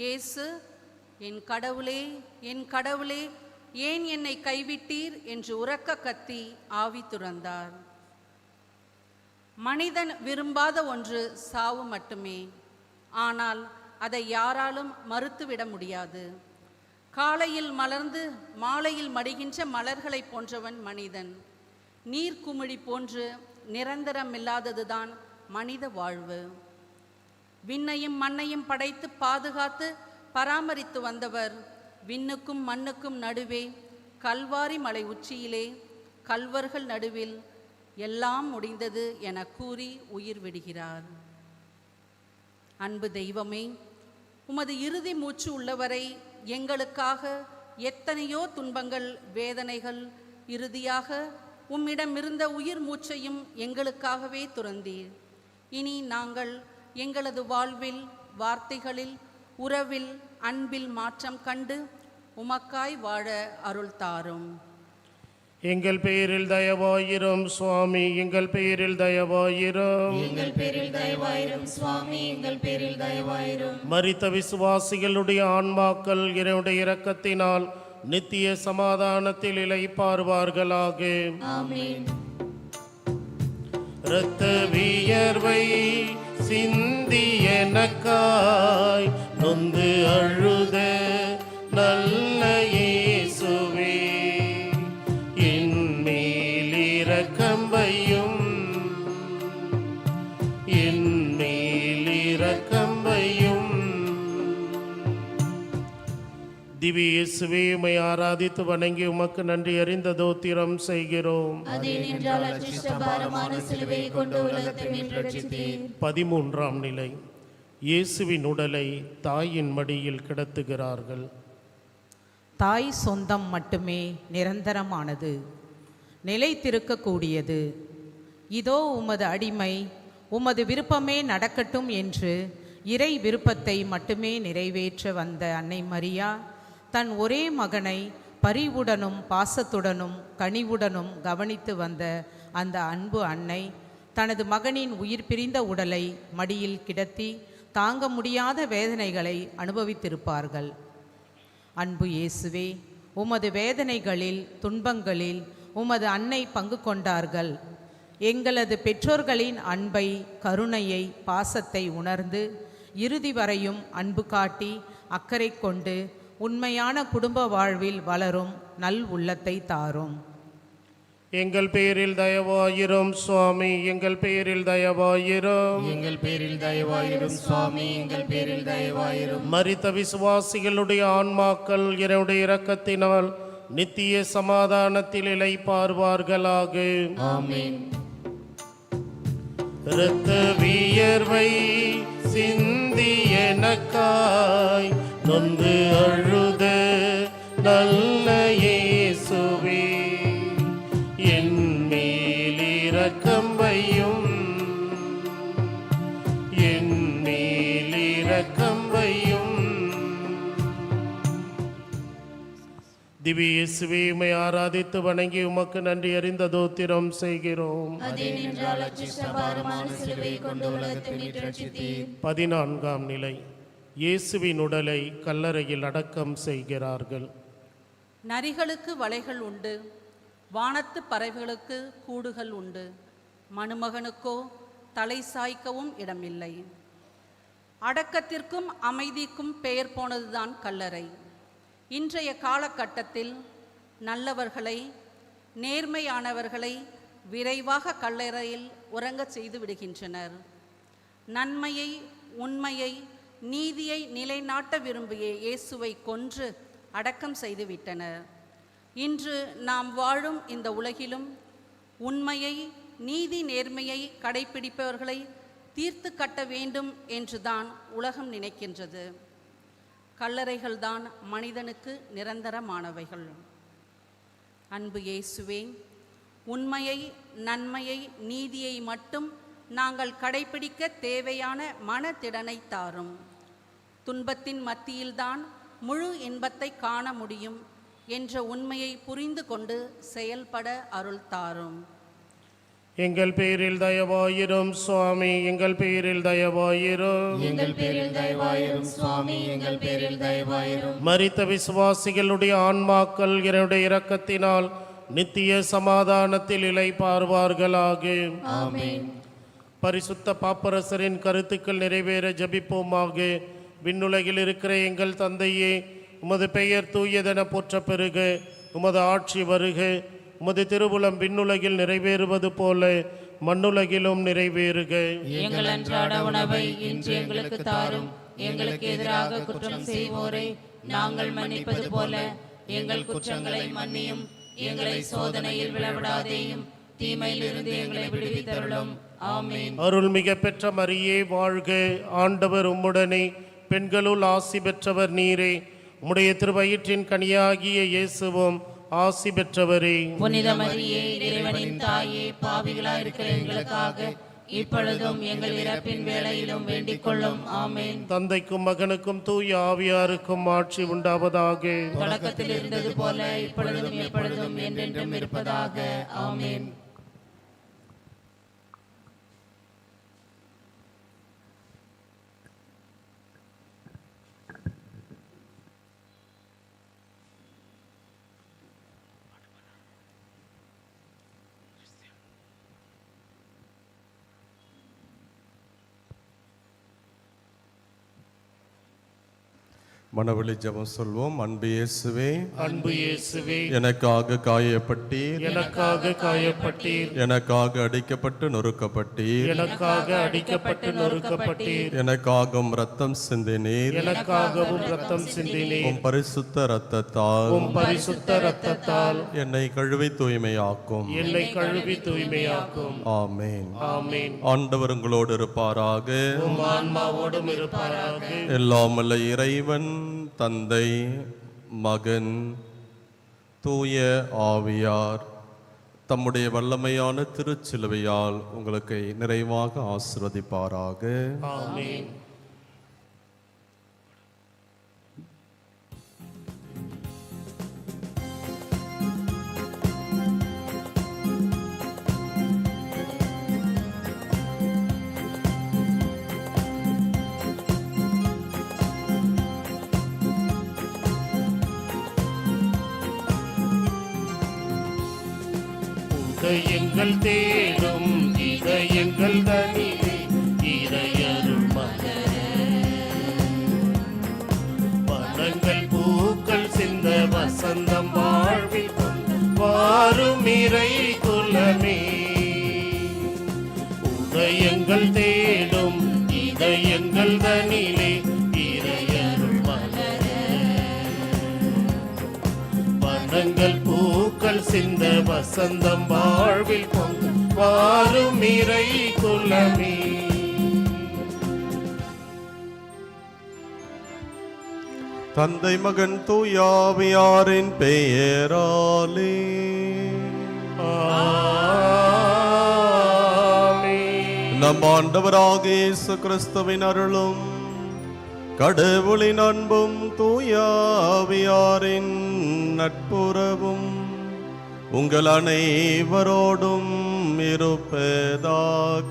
Speaker 5: இயேசு, என் கடவுளே, என் கடவுளே, ஏன் என்னை கைவிட்டீர் என்று உரக்க கத்தி ஆவி துறந்தார். மனிதன் விரும்பாத ஒன்று சாவு மட்டுமே. ஆனால் அதை யாராலும் மறுத்துவிட முடியாது. காலையில் மலர்ந்து மாலையில் மடிகின்ற மலர்களைப் போன்றவன் மனிதன். நீர்க்குமிழி போன்று நிரந்தரமில்லாததுதான் மனித வாழ்வு. விண்ணையும் மண்ணையும் படைத்து பாதுகாத்து பராமரித்து வந்தவர் விண்ணுக்கும் மண்ணுக்கும் நடுவே கல்வாரி மலை உச்சியிலே கல்வர்கள் நடுவில் எல்லாம் முடிந்தது என கூறி உயிர் விடுகிறார். அன்பு தெய்வமே, உமது இறுதி மூச்சு உள்ளவரை எங்களுக்காக எத்தனையோ துன்பங்கள், வேதனைகள், இறுதியாக உம்மிடமிருந்த உயிர் மூச்சையும் எங்களுக்காகவே துறந்தீர். இனி நாங்கள் எங்களது வாழ்வில், வார்த்தைகளில், உறவில், அன்பில் மாற்றம் கண்டு உமக்காய் வாழ அருள் தாரும்.
Speaker 2: எங்கள் பெயரில் தயவாயிரும் சுவாமி, எங்கள் பெயரில் தயவாயிரும்.
Speaker 4: எங்கள் பேரில் தயவாயிரும் சுவாமி, எங்கள் பேரில் தயவாயிரும்.
Speaker 2: மரித்த விசுவாசிகளுடைய ஆன்மாக்கள் இறைவனுடைய இரக்கத்தினால் நித்திய சமாதானத்தில் இளைப்பாறுவார்களாக.
Speaker 4: ஆமென்.
Speaker 2: இரத்த வியர்வை சிந்தி எனக்காய் நொந்து அழுத நல்ல இயேசுவே, என் மேல் இரக்கம் வையும், என் மேல் இரக்கம் வையும். திவ்ய இயேசுவே, உம்மை ஆராதித்து வணங்கி உமக்கு நன்றி அறிந்த தோத்திரம் செய்கிறோம்.
Speaker 4: அதே நின்றால் அச்சிஷ்ட பாரமான சிலுவையை கொண்டு உலகத்தை மீட்டு ரட்சித்தீர்.
Speaker 2: 13ஆம் நிலை. இயேசுவின் உடலை தாயின் மடியில் கிடத்துகிறார்கள்.
Speaker 3: தாய் சொந்தம் மட்டுமே நிரந்தரமானது, நிலைத்திருக்கக்கூடியது. இதோ உமது அடிமை, உமது விருப்பமே நடக்கட்டும் என்று இறை விருப்பத்தை மட்டுமே நிறைவேற்ற வந்த அன்னை மரியா தன் ஒரே மகனை பரிவுடனும் பாசத்துடனும் கனிவுடனும் கவனித்து வந்த அந்த அன்பு அன்னை தனது மகனின் உயிர் பிரிந்த உடலை மடியில் கிடத்தி தாங்க முடியாத வேதனைகளை அனுபவித்திருப்பார்கள். அன்பு இயேசுவே, உமது வேதனைகளில், துன்பங்களில் உமது அன்னை பங்கு கொண்டார்கள். எங்களது பெற்றோர்களின் அன்பை, கருணையை, பாசத்தை உணர்ந்து இறுதி வரையும் அன்பு காட்டி அக்கறை கொண்டு உண்மையான குடும்ப வாழ்வில் வளரும் நல் உள்ளத்தை தாரும்.
Speaker 2: எங்கள் பேரில் தயவாயிரும் சுவாமி, எங்கள் பேரில் தயவாயிரும்.
Speaker 4: எங்கள் பேரில் தயவாயிரும் சுவாமி, எங்கள் பேரில் தயவாயிரும்.
Speaker 2: மரித்த விசுவாசிகளுடைய ஆன்மாக்கள் இறைவனுடைய இரக்கத்தினால் நித்திய சமாதானத்தில் இளைப்பாறுவார்களாக.
Speaker 4: ஆமென்.
Speaker 2: இரத்த வியர்வை சிந்தி எனக்காய் நொந்து அழுத நல்ல இயேசுவே, என் மேல் இரக்கம் வையும், என் மேல் இரக்கம் வையும். திவ்ய இயேசுவே, உம்மை ஆராதித்து வணங்கி உமக்கு நன்றி அறிந்த தோத்திரம் செய்கிறோம்.
Speaker 4: அதே நின்றால் அச்சிஷ்ட பாரமான சிலுவையை கொண்டு உலகத்தை மீட்டு ரட்சித்தீர்.
Speaker 2: 14ஆம் நிலை. இயேசுவின் உடலை கல்லறையில் அடக்கம் செய்கிறார்கள்.
Speaker 5: நரிகளுக்கு வலைகள் உண்டு, வானத்து பறவைகளுக்கு கூடுகள் உண்டு, மணுமகனுக்கோ தலை சாய்க்கவும் இடமில்லை. அடக்கத்திற்கும் அமைதிக்கும் பெயர் போனதுதான் கல்லறை. இன்றைய காலகட்டத்தில் நல்லவர்களை, நேர்மையானவர்களை விரைவாக கல்லறையில் உறங்கச் செய்து விடுகின்றனர். நன்மையை, உண்மையை, நீதியை நிலைநாட்ட விரும்பிய இயேசுவை கொன்று அடக்கம் செய்துவிட்டனர். இன்று நாம் வாழும் இந்த உலகிலும் உண்மையை, நீதி, நேர்மையை கடைபிடிப்பவர்களை தீர்த்து கட்ட வேண்டும் என்றுதான் உலகம் நினைக்கின்றது. கல்லறைகள்தான் மனிதனுக்கு நிரந்தரமானவைகள். அன்பு இயேசுவே, உண்மையை, நன்மையை, நீதியை மட்டும் நாங்கள் கடைபிடிக்க தேவையான மனத்திடனை தாரும். துன்பத்தின் மத்தியில்தான் முழு இன்பத்தை காண முடியும் என்ற உண்மையை புரிந்து கொண்டு செயல்பட அருள் தாரும்.
Speaker 2: எங்கள் பேரில் தயவாயிரும் சுவாமி, எங்கள் பேரில் தயவாயிரும்.
Speaker 4: எங்கள் பேரில் தயவாயிரும் சுவாமி, எங்கள் பேரில் தயவாயிரும்.
Speaker 2: மரித்த விசுவாசிகளுடைய ஆன்மாக்கள் இறைவனுடைய இரக்கத்தினால் நித்திய சமாதானத்தில் இளைப்பாறுவார்களாக.
Speaker 4: ஆமென்.
Speaker 2: பரிசுத்த பாப்பரசரின் கருத்துக்கள் நிறைவேற ஜபிப்போமாக. விண்ணுலகில் இருக்கிற எங்கள் தந்தையே, உமது பெயர் தூயதென போற்ற பெறுக. உமது ஆட்சி வருக. உமது திருவுளம் விண்ணுலகில் நிறைவேறுவது போல மண்ணுலகிலும் நிறைவேறுக.
Speaker 4: எங்கள் அன்றாட உணவை இன்று எங்களுக்கு தாரும். எங்களுக்கு எதிராக குற்றம் செய்வோரை நாங்கள் மன்னிப்பது போல எங்கள் குற்றங்களை மன்னியும். எங்களை சோதனையில் விழவிடாதேயும், தீமையிலிருந்து எங்களை விடுவித்தருளும். ஆமென்.
Speaker 2: அருள்மிக பெற்ற மரியே வாழ்க. ஆண்டவர் உம்முடனே, பெண்களுள் ஆசி பெற்றவர் நீரே. உம்முடைய திருவயிற்றின் கனியாகிய இயேசுவும் ஆசி பெற்றவரே.
Speaker 4: புனித மரியே, இறைவனின் தாயே, பாவிகளாயிருக்கிற எங்களுக்காக இப்பொழுதும் எங்கள் இறப்பின் வேளையிலும் வேண்டிக் கொள்ளும். ஆமென்.
Speaker 2: தந்தைக்கும் மகனுக்கும் தூய ஆவியாருக்கும் ஆட்சி உண்டாவதாக.
Speaker 4: தொடக்கத்தில் இருந்தது போல இப்பொழுதும் எப்பொழுதும் என்றென்றும் இருப்பதாக. ஆமென்.
Speaker 6: மனவெளி ஜெபம் சொல்வோம். அன்பு இயேசுவே,
Speaker 2: அன்பு இயேசுவே,
Speaker 6: எனக்காக காயப்பட்டீர்,
Speaker 2: எனக்காக காயப்பட்டீர்,
Speaker 6: எனக்காக அடிக்கப்பட்டு நொறுக்கப்பட்டீர்,
Speaker 2: எனக்காக அடிக்கப்பட்டு நொறுக்கப்பட்டீர்,
Speaker 6: எனக்காகவும் ரத்தம் சிந்தினீர்,
Speaker 2: எனக்காகவும் ரத்தம் சிந்தினீர்.
Speaker 6: உம் பரிசுத்த ரத்தத்தால்
Speaker 2: உம் பரிசுத்த ரத்தத்தால்
Speaker 6: என்னை கழுவி தூய்மையாக்கும்.
Speaker 2: என்னை கழுவி தூய்மையாக்கும்.
Speaker 6: ஆமென்.
Speaker 2: ஆமென்.
Speaker 6: ஆண்டவர் உங்களோடு இருப்பாராக.
Speaker 2: உம் ஆன்மாவோடும் இருப்பாராக.
Speaker 6: எல்லாம் வல்ல இறைவன் தந்தை, மகன், தூய ஆவியார் தம்முடைய வல்லமையான திருச்சிலுவையால் உங்களுக்கு நிறைவாக ஆசீர்வதிப்பாராக.
Speaker 2: ஆமென். இதயங்கள் தேடும் இதயங்கள் தனிலே இறையருள் மலரே. வனங்கள் பூக்கள் சிந்த வசந்தம் வாழ்வில் வாரும் இறை குலமே. உதயங்கள் தேடும் இதயங்கள் தனிலே இறையருள் மலரே. வனங்கள் பூக்கள் சிந்த வசந்தம் வாழ்வில் வாரும் இறை குலமே.
Speaker 6: தந்தை, மகன், தூயாவியாரின் பெயராலே
Speaker 2: ஆமென்.
Speaker 6: நம் ஆண்டவராகிய இயேசு கிறிஸ்துவின் அருளும் கடவுளின் அன்பும் தூயாவியாரின் நட்புறவும் உங்கள் அனைவரோடும் இருப்பதாக.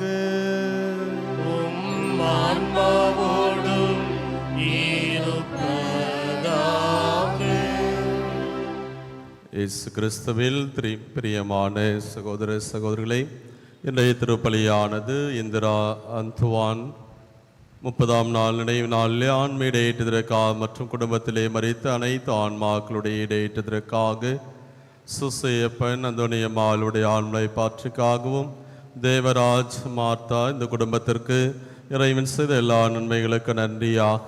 Speaker 2: உம் ஆன்மாவோடும் இருப்பதாக.
Speaker 6: இயேசு கிறிஸ்துவில் பிரியமான சகோதர சகோதரிகளே, இன்றைய திருப்பலியானது இந்திரா அந்துவான் 30ஆம் நாள் நினைவு நாளிலே ஆன்ம இடையேற்றதற்காக மற்றும் குடும்பத்திலே மரித்த அனைத்து ஆன்மாக்களுடைய இடையேற்றதற்காக சுசையப்பன் அந்தோனியம்மாளுடைய ஆன்மலை பாற்றுக்காகவும் தேவராஜ் மார்த்தா இந்த குடும்பத்திற்கு இறைவன் செய்த எல்லா நன்மைகளுக்கு நன்றியாக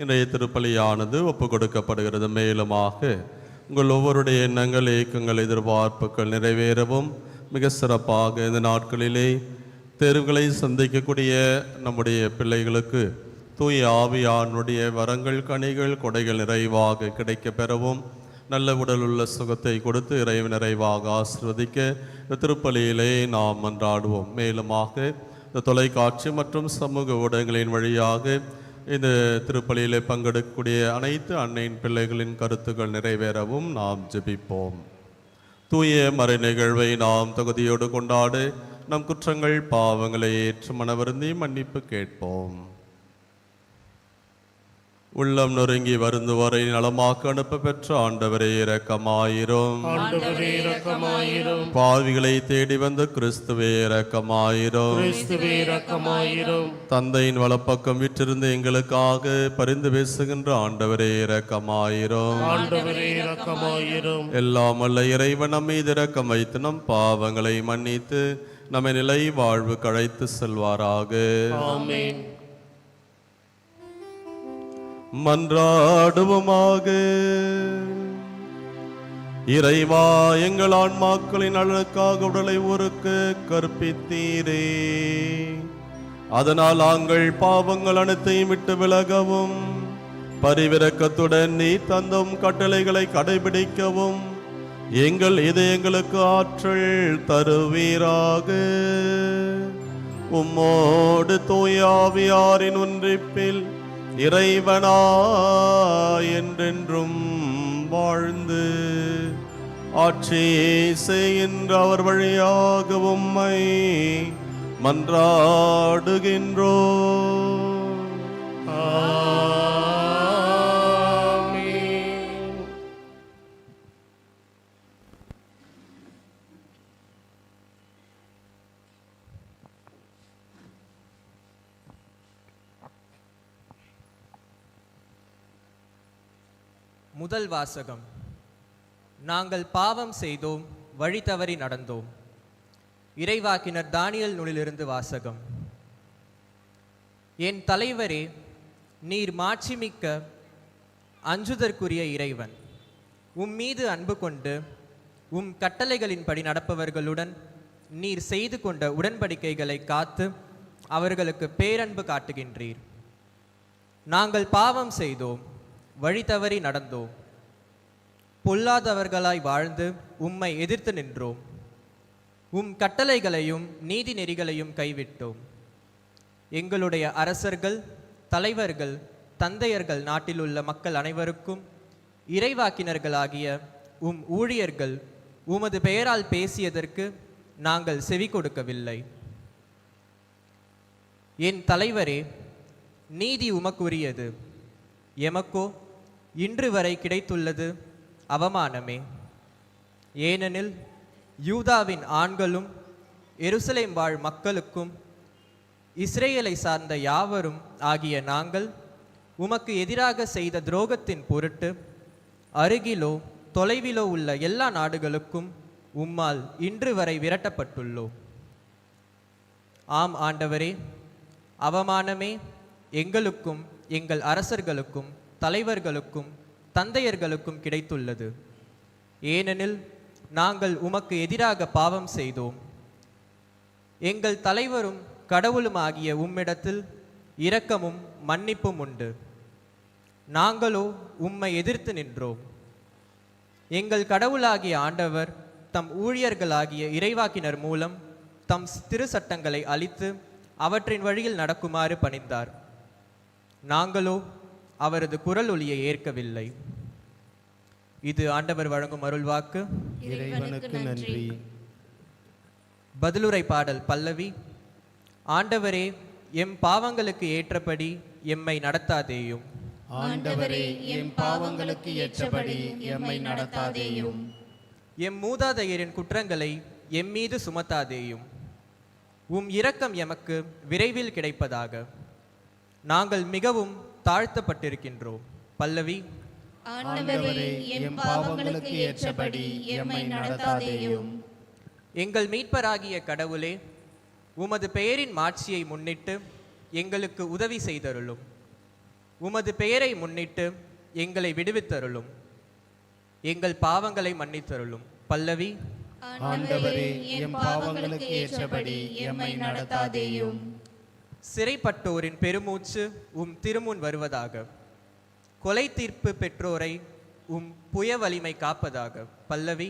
Speaker 6: இன்றைய திருப்பலியானது ஒப்பு கொடுக்கப்படுகிறது. மேலுமாக உங்கள் ஒவ்வொருடைய எண்ணங்கள், ஏக்கங்கள், எதிர்பார்ப்புகள் நிறைவேறவும் மிக சிறப்பாக இந்த நாட்களிலே தேர்வுகளை சந்திக்கக்கூடிய நம்முடைய பிள்ளைகளுக்கு தூய ஆவியானுடைய வரங்கள், கனிகள், கொடைகள் நிறைவாக கிடைக்க பெறவும் நல்ல உடலுள்ள சுகத்தை கொடுத்து இறைவன் நிறைவாக ஆசீர்வதிக்க இந்த திருப்பலியிலே நாம் மன்றாடுவோம். மேலுமாக இந்த தொலைக்காட்சி மற்றும் சமூக ஊடகங்களின் வழியாக இந்த திருப்பலியிலே பங்கெடுக்கக்கூடிய அனைத்து அன்னையின் பிள்ளைகளின் கருத்துக்கள் நிறைவேறவும் நாம் ஜெபிப்போம். தூய மறை நிகழ்வை நாம் தகுதியோடு கொண்டாட நம் குற்றங்கள் பாவங்களை ஏற்று மனவருந்தி மன்னிப்பு கேட்போம். உள்ளம் நொறுங்கி வருந்துவரை நலமாக்க அனுப்ப பெற்ற ஆண்டவரே இரக்கமாயிரும்.
Speaker 2: ஆண்டவரே இரக்கமாயிரும்.
Speaker 6: பாவிகளை தேடி வந்த கிறிஸ்துவே இரக்கமாயிரும்.
Speaker 2: கிறிஸ்துவே இரக்கமாயிரும்.
Speaker 6: தந்தையின் வலப்பக்கம் விற்றிருந்த எங்களுக்காக பரிந்து பேசுகின்ற ஆண்டவரே இரக்கமாயிரும்.
Speaker 2: ஆண்டவரே இரக்கமாயிரும்.
Speaker 6: எல்லாம் வல்ல இறைவன் நம் மீது இரக்கம் வைத்து நம் பாவங்களை மன்னித்து நம்மை நிலை வாழ்வு கழைத்து செல்வாராக.
Speaker 2: ஆமென்.
Speaker 6: மன்றாடுவோமாக. இறைவா, எங்கள் ஆன்மாக்களின் நலனுக்காக உடலை ஒருக்க கற்பித்தீரே. அதனால் நாங்கள் பாவங்கள் அனைத்தையும் விட்டு விலகவும் பரிவிரக்கத்துடன் நீ தந்தும் கட்டளைகளை கடைபிடிக்கவும் எங்கள் இதயங்களுக்கு ஆற்றல் தருவீராக. உம்மோடு தூயாவியாரின் ஒன்றிப்பில் இறைவனா என்றென்றும் வாழ்ந்து ஆட்சி செய்கின்ற அவர் வழியாக உம்மை மன்றாடுகின்றோ.
Speaker 2: ஆமென்.
Speaker 7: முதல் வாசகம். நாங்கள் பாவம் செய்தோம், வழி தவறி நடந்தோம். இறைவாக்கினர் தானியேல் நூலிலிருந்து வாசகம். என் தலைவரே, நீர் மாட்சிமிக்க அஞ்சுதற்குரிய இறைவன். மீது அன்பு கொண்டு கட்டளைகளின்படி நடப்பவர்களுடன் நீர் செய்து கொண்ட உடன்படிக்கைகளை காத்து அவர்களுக்கு பேரன்பு காட்டுகின்றீர். நாங்கள் பாவம் செய்தோம், வழி தவறி நடந்தோம். பொல்லாதவர்களாய் வாழ்ந்து உம்மை எதிர்த்து நின்றோம். கட்டளைகளையும் நீதி நெறிகளையும் கைவிட்டோம். எங்களுடைய அரசர்கள், தலைவர்கள், தந்தையர்கள், நாட்டிலுள்ள மக்கள் அனைவருக்கும் இறைவாக்கினர்களாகிய ஊழியர்கள் உமது பெயரால் பேசியதற்கு நாங்கள் செவி கொடுக்கவில்லை. என் தலைவரே, நீதி உமக்குரியது. எமக்கோ இன்று வரை கிடைத்துள்ளது அவமானமே. ஏனெனில் யூதாவின் ஆண்களும் எருசலேம் வாழ் மக்களுக்கும் இஸ்ரேலை சார்ந்த யாவரும் ஆகிய நாங்கள் உமக்கு எதிராக செய்த துரோகத்தின் பொருட்டு அருகிலோ தொலைவிலோ உள்ள எல்லா நாடுகளுக்கும் உம்மால் இன்று வரை விரட்டப்பட்டுள்ளோம். ஆம் ஆண்டவரே, அவமானமே எங்களுக்கும் எங்கள் அரசர்களுக்கும் தலைவர்களுக்கும் தந்தையர்களுக்கும் கிடைத்துள்ளது. ஏனெனில் நாங்கள் உமக்கு எதிராக பாவம் செய்தோம். எங்கள் தலைவரும் கடவுளுமாகிய உம்மிடத்தில் இரக்கமும் மன்னிப்பும் உண்டு. நாங்களோ உம்மை எதிர்த்து நின்றோம். எங்கள் கடவுளாகிய ஆண்டவர் தம் ஊழியர்களாகிய இறைவாக்கினர் மூலம் தம் திருச்சட்டங்களை அளித்து அவற்றின் வழியில் நடக்குமாறு பணிந்தார். நாங்களோ அவரது குரல் ஒலியை ஏற்கவில்லை. இது ஆண்டவர் வழங்கும் அருள்வாக்கு.
Speaker 2: இறைவனுக்கு நன்றி.
Speaker 7: பதிலுரை பாடல் பல்லவி. ஆண்டவரே, எம் பாவங்களுக்கு ஏற்றபடி எம்மை நடத்தாதேயும்.
Speaker 4: ஆண்டவரே, எம் பாவங்களுக்கு ஏற்றபடி எம்மை நடத்தாதேயும்.
Speaker 7: எம் மூதாதையரின் குற்றங்களை எம்மீது சுமத்தாதேயும். இரக்கம் எமக்கு விரைவில் கிடைப்பதாக. நாங்கள் மிகவும் தாழ்த்தப்பட்டிருக்கின்றோம். பல்லவி.
Speaker 4: ஆண்டவரே, எம் பாவங்களுக்கு ஏற்றபடி எம்மை நடத்தாதேயும்.
Speaker 7: எங்கள் மீட்பராகிய கடவுளே, உமது பெயரின் மாட்சியை முன்னிட்டு எங்களுக்கு உதவி செய்தருளும். உமது பெயரை முன்னிட்டு எங்களை விடுவித்தருளும். எங்கள் பாவங்களை மன்னித்தருளும். பல்லவி.
Speaker 4: ஆண்டவரே, எம் பாவங்களுக்கு ஏற்றபடி எம்மை நடத்தாதேயும்.
Speaker 7: சிறைப்பட்டோரின் பெருமூச்சு திருமுன் வருவதாக. கொலை தீர்ப்பு பெற்றோரை புய வலிமை காப்பதாக. பல்லவி.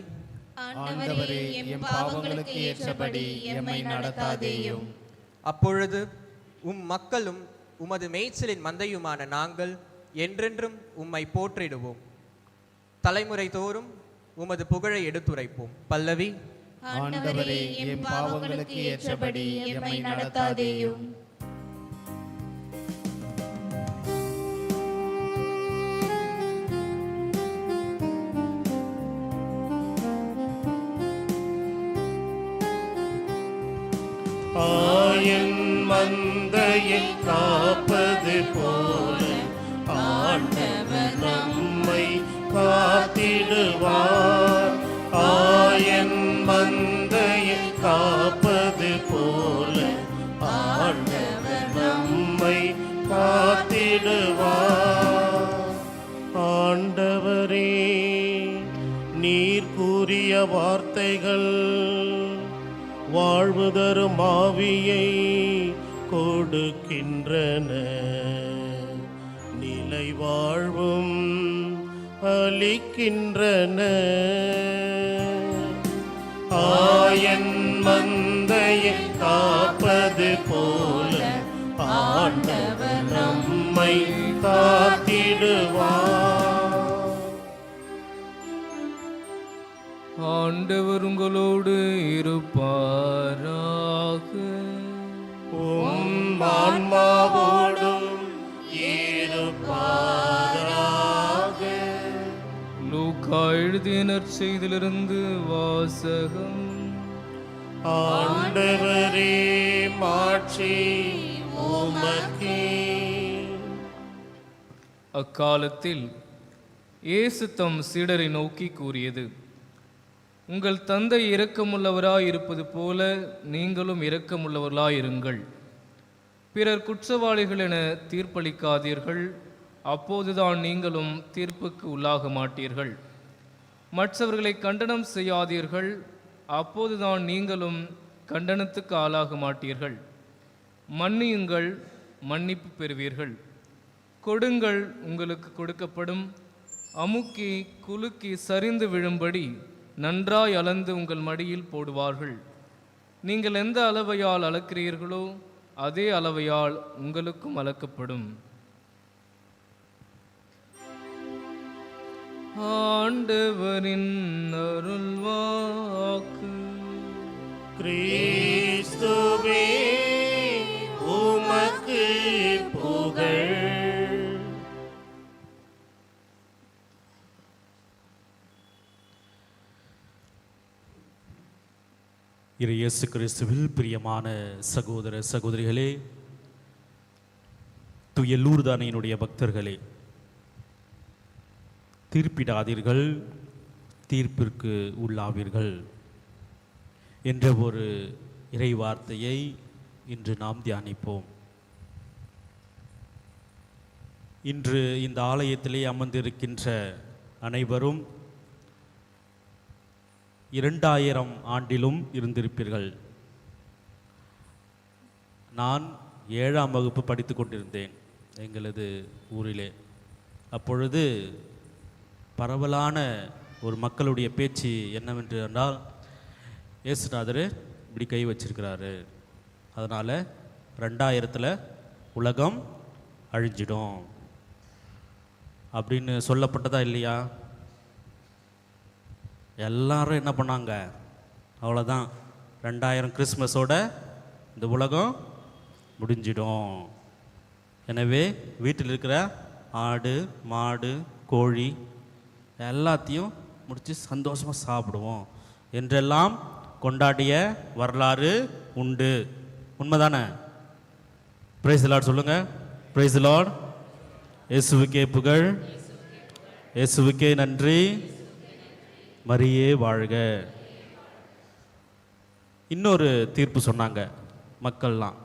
Speaker 4: ஆண்டவரே, எம் பாவங்களுக்கு ஏற்றபடி எம்மை நடத்தாதேயும்.
Speaker 7: அப்பொழுது மக்களும் உமது மேய்ச்சலின் மந்தையுமான நாங்கள் என்றென்றும் உம்மை போற்றிடுவோம். தலைமுறை தோறும் உமது புகழை எடுத்துரைப்போம். பல்லவி.
Speaker 4: ஆண்டவரே, எம் பாவங்களுக்கு ஏற்றபடி எம்மை நடத்தாதேயும்.
Speaker 2: ஆயன் மந்தையை காப்பது போல ஆண்டவர் நம்மை காத்திடுவார். ஆயன் மந்தையை காப்பது போல ஆண்டவர் நம்மை காத்திடுவார். ஆண்டவரே, நீர் கூறிய வார்த்தைகள் வாழ்வு தரும் ஆவியை கொடுக்கின்றன, நிலை வாழ்வும் அளிக்கின்றன. ஆயன் மந்தையை காப்பது போல ஆண்டவர் நம்மை காத்திடுவார்.
Speaker 1: ஆண்டவர் உங்களோடு இருப்பாராக.
Speaker 2: உம் ஆன்மாவோடும் இருப்பாராக.
Speaker 1: லூக்கா எழுதிய நற்செய்தியிலிருந்து வாசகம்.
Speaker 2: ஆண்டவரே, மாட்சி உமக்கே.
Speaker 1: அக்காலத்தில் இயேசு தம் சீடரை நோக்கி கூறியது, உங்கள் தந்தை இரக்கமுள்ளவராய் இருப்பது போல நீங்களும் இரக்கமுள்ளவர்களாயிருங்கள். பிறர் குற்றவாளிகள் என தீர்ப்பளிக்காதீர்கள், அப்போதுதான் நீங்களும் தீர்ப்புக்கு உள்ளாக மாட்டீர்கள். மற்றவர்களை கண்டனம் செய்யாதீர்கள், அப்போதுதான் நீங்களும் கண்டனத்துக்கு ஆளாக மாட்டீர்கள். மன்னியுங்கள், மன்னிப்பு பெறுவீர்கள். கொடுங்கள், உங்களுக்கு கொடுக்கப்படும். அமுக்கி குலுக்கி சரிந்து விழும்படி நன்றாய் அளந்து உங்கள் மடியில் போடுவார்கள். நீங்கள் எந்த அளவையால் அளக்கிறீர்களோ அதே அளவையால் உங்களுக்கும் அளக்கப்படும். ஆண்டவரின் அருள்வாக்கு.
Speaker 2: கிறிஸ்துவே, உமக்கு புகழ்.
Speaker 8: இயேசு கிறிஸ்துவில் பிரியமான சகோதர சகோதரிகளே, தூய லூர்தானியினுடைய பக்தர்களே, தீர்ப்பிடாதீர்கள், தீர்ப்பிற்கு உள்ளாவீர்கள் என்ற ஒரு இறை வார்த்தையை இன்று நாம் தியானிப்போம். இன்று இந்த ஆலயத்திலே அமர்ந்திருக்கின்ற அனைவரும் 2000 ஆண்டிலும் இருந்திருப்பீர்கள். நான் 7ஆம் வகுப்பு படித்து கொண்டிருந்தேன் எங்களது ஊரிலே. அப்பொழுது பரவலான ஒரு மக்களுடைய பேச்சு என்னவென்று என்றால், இயேசுநாதர் இப்படி கை வச்சிருக்கிறாரு, அதனால் 2000 உலகம் அழிஞ்சிடும் அப்படின்னு சொல்லப்பட்டதா இல்லையா? எல்லாரும் என்ன பண்ணாங்க, அவ்வளோதான், 2000 கிறிஸ்மஸோட இந்த உலகம் முடிஞ்சிடும். எனவே வீட்டில் இருக்கிற ஆடு மாடு கோழி எல்லாத்தையும் முடித்து சந்தோஷமாக சாப்பிடுவோம் என்றெல்லாம் கொண்டாடிய வரலாறு உண்டு. உண்மைதானே? பிரைஸ் தி லார்ட் சொல்லுங்கள். Praise the Lord. இயேசுவுக்கே புகழ், இயேசுவுக்கே நன்றி, மரியே வாழ்க. இன்னொரு தீர்ப்பு சொன்னாங்க மக்கள்லாம்,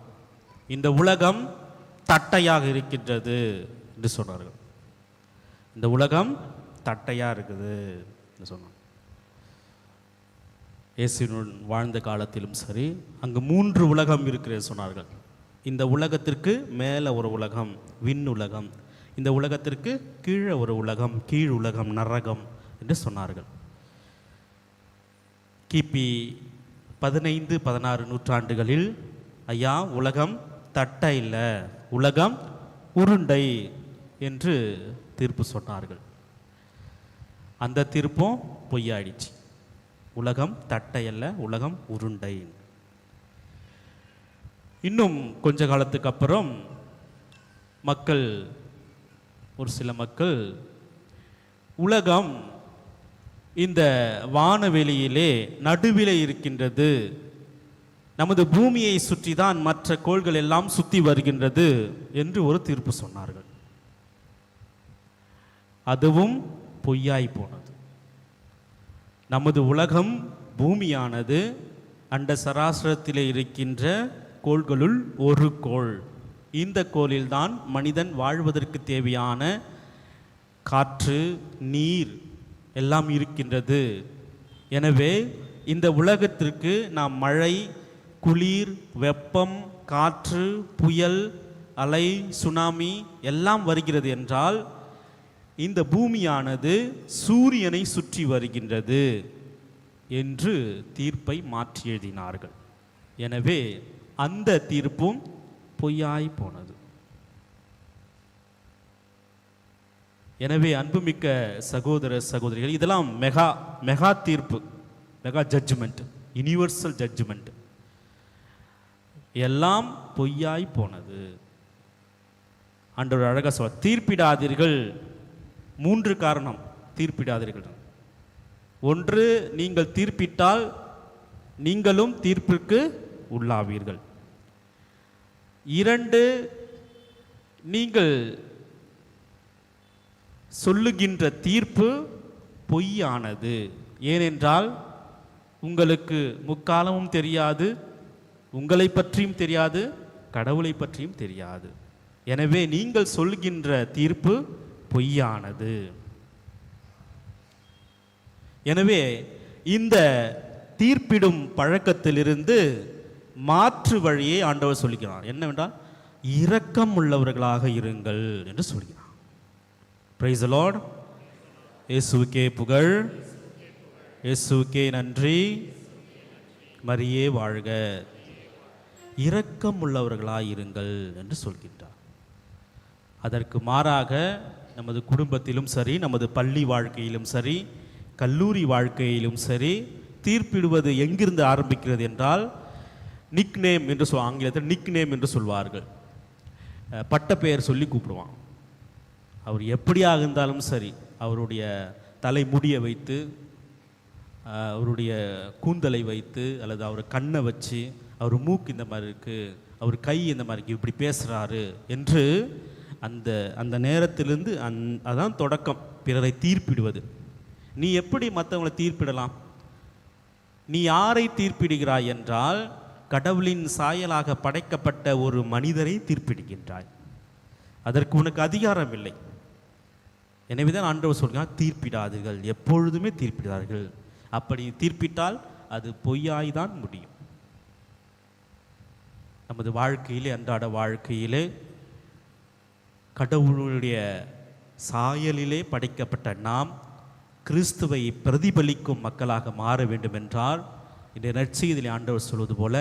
Speaker 8: இந்த உலகம் தட்டையாக இருக்கின்றது என்று சொன்னார்கள். இந்த உலகம் தட்டையாக இருக்குது என்று சொன்னாங்க. இயேசுவின் வாழ்ந்த காலத்திலும் சரி, அங்கு 3 உலகம் இருக்கிறது சொன்னார்கள். இந்த உலகத்திற்கு மேலே ஒரு உலகம், விண் உலகம். இந்த உலகத்திற்கு கீழே ஒரு உலகம், கீழ் உலகம், நரகம் என்று சொன்னார்கள். கிபி 15-16 நூற்றாண்டுகளில் ஐயா உலகம் தட்டை இல்லை, உலகம் உருண்டை என்று தீர்ப்பு சொன்னார்கள். அந்த தீர்ப்பும் பொய்யாயிடுச்சு. உலகம் தட்டை அல்ல, உலகம் உருண்டை. இன்னும் கொஞ்ச காலத்துக்கு அப்புறம் மக்கள், ஒரு சில மக்கள், உலகம் இந்த வானவெளியிலே நடுவிலே இருக்கின்றது நமது பூமியை சுற்றி தான் மற்ற கோள்கள் எல்லாம் சுற்றி வருகின்றது என்று ஒரு தீர்ப்பு சொன்னார்கள். அதுவும் பொய்யாய் போனது. நமது உலகம் பூமியானது அண்ட சராசரத்திலே இருக்கின்ற கோள்களுள் ஒரு கோள். இந்த கோளில்தான் மனிதன் வாழ்வதற்கு தேவையான காற்று, நீர் எல்லாம் இருக்கின்றது. எனவே இந்த உலகத்திற்கு நாம் மழை, குளிர், வெப்பம், காற்று, புயல், அலை, சுனாமி எல்லாம் வருகிறது என்றால் இந்த பூமியானது சூரியனை சுற்றி வருகின்றது என்று தீர்ப்பை மாற்றி எழுதினார்கள். எனவே அந்த தீர்ப்பும் பொய்யாய் போனது. எனவே அன்புமிக்க சகோதர சகோதரிகள், இதெல்லாம் மெகா தீர்ப்பு, மெகா ஜட்ஜ்மெண்ட், யுனிவர்சல் ஜட்ஜ்மெண்ட். எல்லாம் பொய்யாய் போனது. ஆண்டவர் அழகா சொல்ல, தீர்ப்பிடாதீர்கள். 3 காரணம் தீர்ப்பிடாதீர்கள். 1, நீங்கள் தீர்ப்பிட்டால் நீங்களும் தீர்ப்பிற்கு உள்ளாவீர்கள். 2, நீங்கள் சொல்லுகின்ற தீர்ப்பு பொய்யானது. ஏனென்றால் உங்களுக்கு முக்காலமும் தெரியாது, உங்களை பற்றியும் தெரியாது, கடவுளை பற்றியும் தெரியாது. எனவே நீங்கள் சொல்கின்ற தீர்ப்பு பொய்யானது. எனவே இந்த தீர்ப்பிடும் பழக்கத்திலிருந்து மாற்று வழியை ஆண்டவர் சொல்கிறார். என்னவென்றால் இரக்கம் உள்ளவர்களாக இருங்கள் என்று சொல்கிறார். Praise the Lord. இயேசுவுக்கே புகழ், இயேசுவுக்கே நன்றி, மரியே வாழ்க. இரக்கம் உள்ளவர்களாக இருங்கள் என்று சொல்கின்றார். அதற்கு மாறாக நமது குடும்பத்திலும் சரி, நமது பள்ளி வாழ்க்கையிலும் சரி, கல்லூரி வாழ்க்கையிலும் சரி, தீர்ப்பிடுவது எங்கிருந்து ஆரம்பிக்கிறது என்றால் நிக்நேம் என்று ஆங்கிலத்தில் நிக்நேம் என்று சொல்வார்கள். பட்ட பெயர் சொல்லி கூப்பிடுவான். அவர் எப்படியாக இருந்தாலும் சரி, அவருடைய தலைமுடியை வைத்து, அவருடைய கூந்தலை வைத்து, அல்லது அவர் கண்ணை வச்சு, அவர் மூக்கு இந்த மாதிரி இருக்குது, அவர் கை இந்த மாதிரி இருக்குது, இப்படி பேசுகிறாரு என்று அந்த நேரத்திலிருந்து அதான் தொடக்கம் பிறரை தீர்ப்பிடுவது. நீ எப்படி மற்றவங்களை தீர்ப்பிடலாம்? நீ யாரை தீர்ப்பிடுகிறாய் என்றால் கடவுளின் சாயலாக படைக்கப்பட்ட ஒரு மனிதரை தீர்ப்பிடுகின்றாய். அதற்கு உனக்கு அதிகாரம் இல்லை. எனவே தான் ஆண்டவர் சொல்கிறார், தீர்ப்பிடாதீர்கள், எப்பொழுதுமே தீர்ப்பிடார்கள். அப்படி தீர்ப்பிட்டால் அது பொய்யாய்தான் முடியும். நமது வாழ்க்கையிலே, அன்றாட வாழ்க்கையிலே கடவுளுடைய சாயலிலே படைக்கப்பட்ட நாம் கிறிஸ்துவை பிரதிபலிக்கும் மக்களாக மாற வேண்டும் என்றால் இந்த நற்செய்தியிலே ஆண்டவர் சொல்வது போல,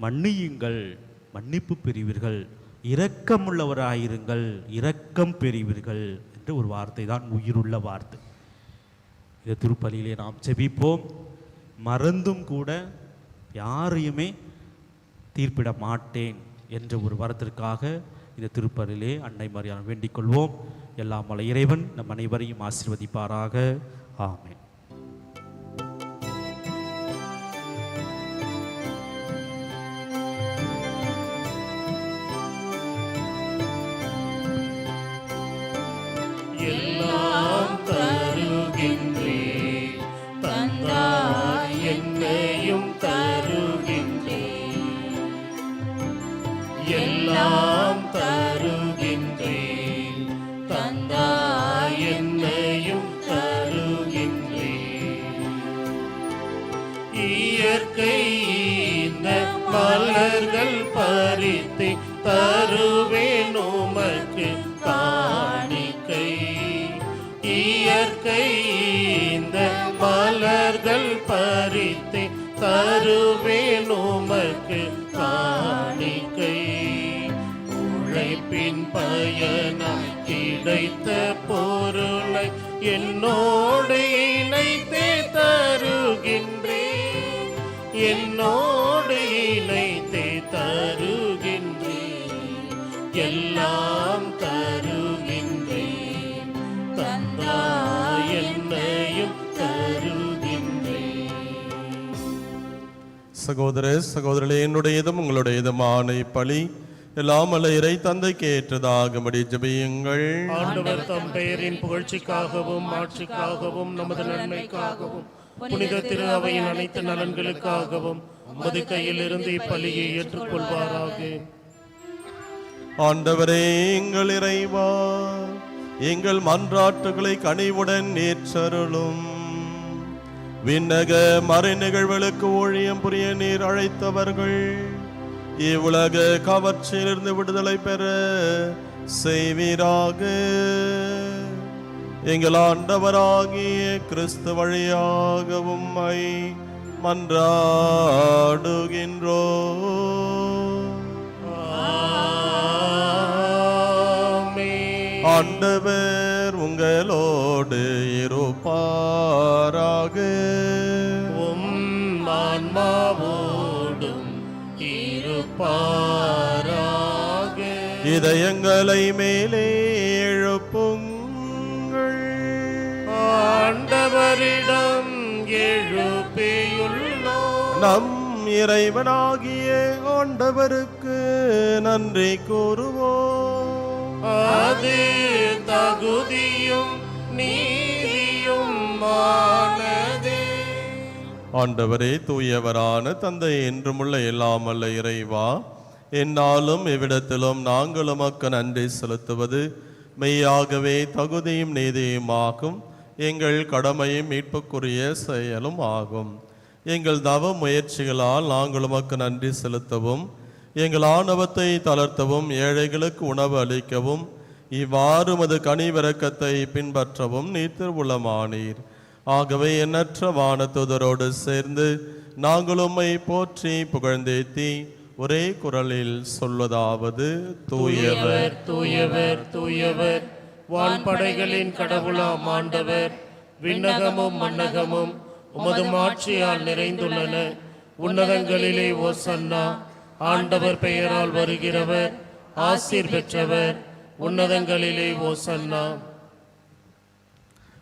Speaker 8: மன்னியுங்கள், மன்னிப்பு பெறுவீர்கள், இரக்கமுள்ளவராயிருங்கள், இரக்கம் பெறுவீர்கள் என்று ஒரு வார்த்தை தான் உயிருள்ள வார்த்தை. இந்த திருப்பலியிலே நாம் ஜெபிப்போம். மறந்தும் கூட யாரையுமே தீர்ப்பிட மாட்டேன் என்ற ஒரு வரத்திற்காக இந்த திருப்பலியிலே அன்னை மரியாதை வேண்டிக் கொள்வோம். எல்லாம் வல்ல இறைவன் நம் அனைவரையும் ஆசீர்வதிப்பாராக. ஆமென்.
Speaker 2: எல்லாம் தருகின்றேன், தந்தாய் என்னையும் தருகின்றேன். எல்லாம் தருகின்றேன், தந்தாய் என்னையும் தருகின்றேன். இயற்கை இந்த மலர்கள் பறித்து தருவேன் உமக்கு காணிக்கை. இயற்கை இந்த மலர்கள் பறித்து தருவேன் உமக்கு காணிக்கை. உழைப்பின் பயனாய் கிடைத்த பொருளை என்னோடு இணைத்தே தருகின்றேன், என்னோடு இணைத்தே தருகின்றேன். எல்லாம் தருகின்றேன், தந்தாய் என்னையும் தருகின்றேன்.
Speaker 6: சகோதர சகோதரர்களே, என்னுடையதும் உங்களுடையதுமான இப்பலி எல்லாம் அல்ல இறை தந்தைக்கு ஏற்றதாகும்படி ஜெபியுங்கள்.
Speaker 2: ஆண்டவர் தம் பெயரின் புகழ்ச்சிக்காகவும் ஆட்சிக்காகவும் நமது நன்மைக்காகவும் புனித திரு அவையின் அனைத்து நலன்களுக்காகவும் உமது கையிலிருந்து இப்பலியை ஏற்றுக்கொள்வாராக.
Speaker 6: ஆண்டவரே எங்கள் இறைவா, எங்கள் மன்றாட்டுகளை கனிவுடன் ஏற்றருளும். விண்ணக மறை நிகழ்வுகளுக்கு ஊழியம் புரிய நீர் அழைத்தவர்கள் இவ்வுலக கவர்ச்சியிலிருந்து விடுதலை பெற செய்வீராக. எங்கள் ஆண்டவராகிய கிறிஸ்து வழியாக உம்மை மன்றாடுகின்றோம். ஆண்டவர் உங்களோடு இருப்பாராக.
Speaker 2: ஆன்மாவோடும் இருப்பாராக.
Speaker 6: இதயங்களை மேலே எழுப்புங்கள்.
Speaker 2: ஆண்டவரிடம் எழுப்பியுள்ளோம்.
Speaker 6: நம் இறைவனாகிய ஆண்டவருக்கு நன்றி கூறுவோம்.
Speaker 2: அது தகுதியும் நீதியும் ஆனதே.
Speaker 6: ஆண்டவரே, தூயவரான தந்தை, என்றுமுள்ள எல்லாம் அல்ல இறைவா, என்னாலும் எவ்விடத்திலும் நாங்கள் உமக்கு நன்றி செலுத்துவது மெய்யாகவே தகுதியும் நீதியுமாகும். எங்கள் கடமையும் மீட்புக்குரிய செயலும் ஆகும். எங்கள் தவ முயற்சிகளால் நாங்கள் உமக்கு நன்றி செலுத்தவும், எங்கள் ஆணவத்தை தளர்த்தவும், ஏழைகளுக்கு உணவு அளிக்கவும், இவ்வாறு உமது கனிவிரக்கத்தை பின்பற்றவும் நீர் திருவுளமானீர். ஆகவே எண்ணற்ற வானதூதரோடு சேர்ந்து நாங்கள் உம்மை போற்றி புகழ்ந்தேத்தி ஒரே குரலில் சொல்வதாவது:
Speaker 2: தூயவர் தூயவர் தூயவர், வான்படைகளின் கடவுளாம் ஆண்டவர். விண்ணகமும் மண்ணகமும் உமது மாட்சியால் நிறைந்துள்ளன. உன்னதங்களிலே ஓசன்னா. ஆண்டவர் பெயரால் வருகிறவர் ஆசீர் பெற்றவர். உன்னதங்களிலே ஓசன்னா.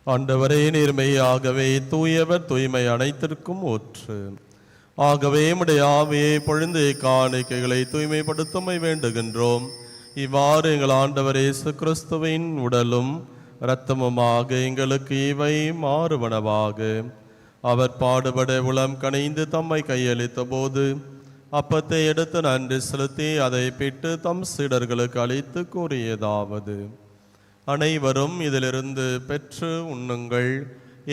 Speaker 6: ஆண்டவரே, நீர்மையாகவே தூயவர், தூய்மை அனைத்திற்கும் ஊற்று. ஆகவே உம்முடைய ஆவியை பொழிந்து காணிக்கைகளை தூய்மைப்படுத்துமை வேண்டுகின்றோம். இவ்வாறு எங்கள் ஆண்டவர் இயேசு கிறிஸ்துவின் உடலும் இரத்தமுமாக எங்களுக்கு இவை மாறுவனவாக. அவர் பாடுபட உளம் கனிந்து தம்மை கையளித்த போது அப்பத்தை எடுத்து நன்றி செலுத்தி அதை பிட்டு தம் சீடர்களுக்கு அளித்து கூறியதாவது: அனைவரும் இதிலிருந்து பெற்று உண்ணுங்கள்,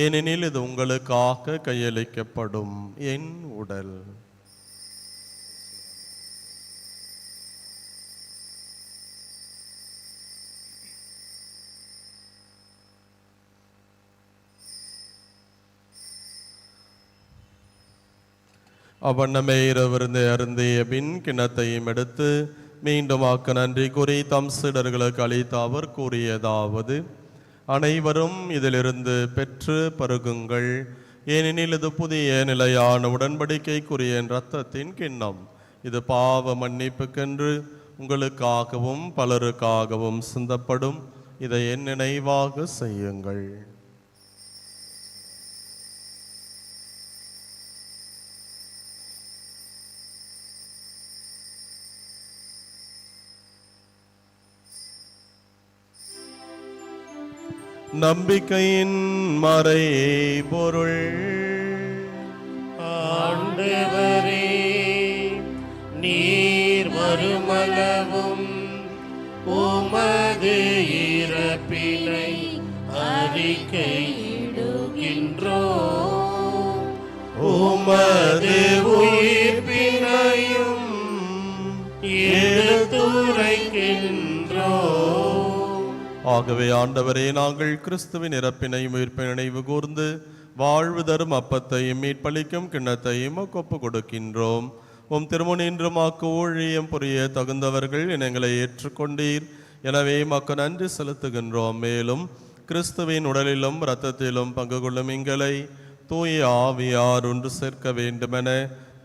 Speaker 6: ஏனெனில் இது உங்களுக்காக கையளிக்கப்படும் என் உடல். அவ்வண்ணமே இரவிருந்து அருந்திய பின் கிண்ணத்தையும் எடுத்து மீண்டும் ஆக்க நன்றி கூறி தம் சீடர்களுக்கு அளித்து அவர் கூறியதாவது: அனைவரும் இதிலிருந்து பெற்று பருகுங்கள், ஏனெனில் இது புதிய நிலையான உடன்படிக்கைக்குரிய இரத்தத்தின் கிண்ணம். இது பாவ மன்னிப்புக்கென்று உங்களுக்காகவும் பலருக்காகவும் சிந்தப்படும். இதை என் நினைவாக செய்யுங்கள். நம்பிக்கையின் மறை பொருள்.
Speaker 2: ஆண்டவரே, நீர் வருமளவும் உமது இறப்பினை அறிக்கையிடுகின்றோம், உமது உயிர்ப்பினையும் எடுத்துரைக்கின்றோம்.
Speaker 6: ஆகவே ஆண்டவரே, நாங்கள் கிறிஸ்துவின் இறப்பினை உயிர்ப்பை நினைவு கூர்ந்து வாழ்வு தரும் அப்பத்தையும் மீட்பளிக்கும் கிண்ணத்தையும் ஒப்பு கொடுக்கின்றோம். உம் திருமுனின்றுமாக்கு ஊழியம் புரிய தகுந்தவர்கள் எங்களை ஏற்றுக்கொண்டீர். எனவே மக்கு நன்றி செலுத்துகின்றோம். மேலும் கிறிஸ்துவின் உடலிலும் இரத்தத்திலும் பங்கு கொள்ளும் எங்களை தூய ஆவியார் ஒன்று சேர்க்க வேண்டுமென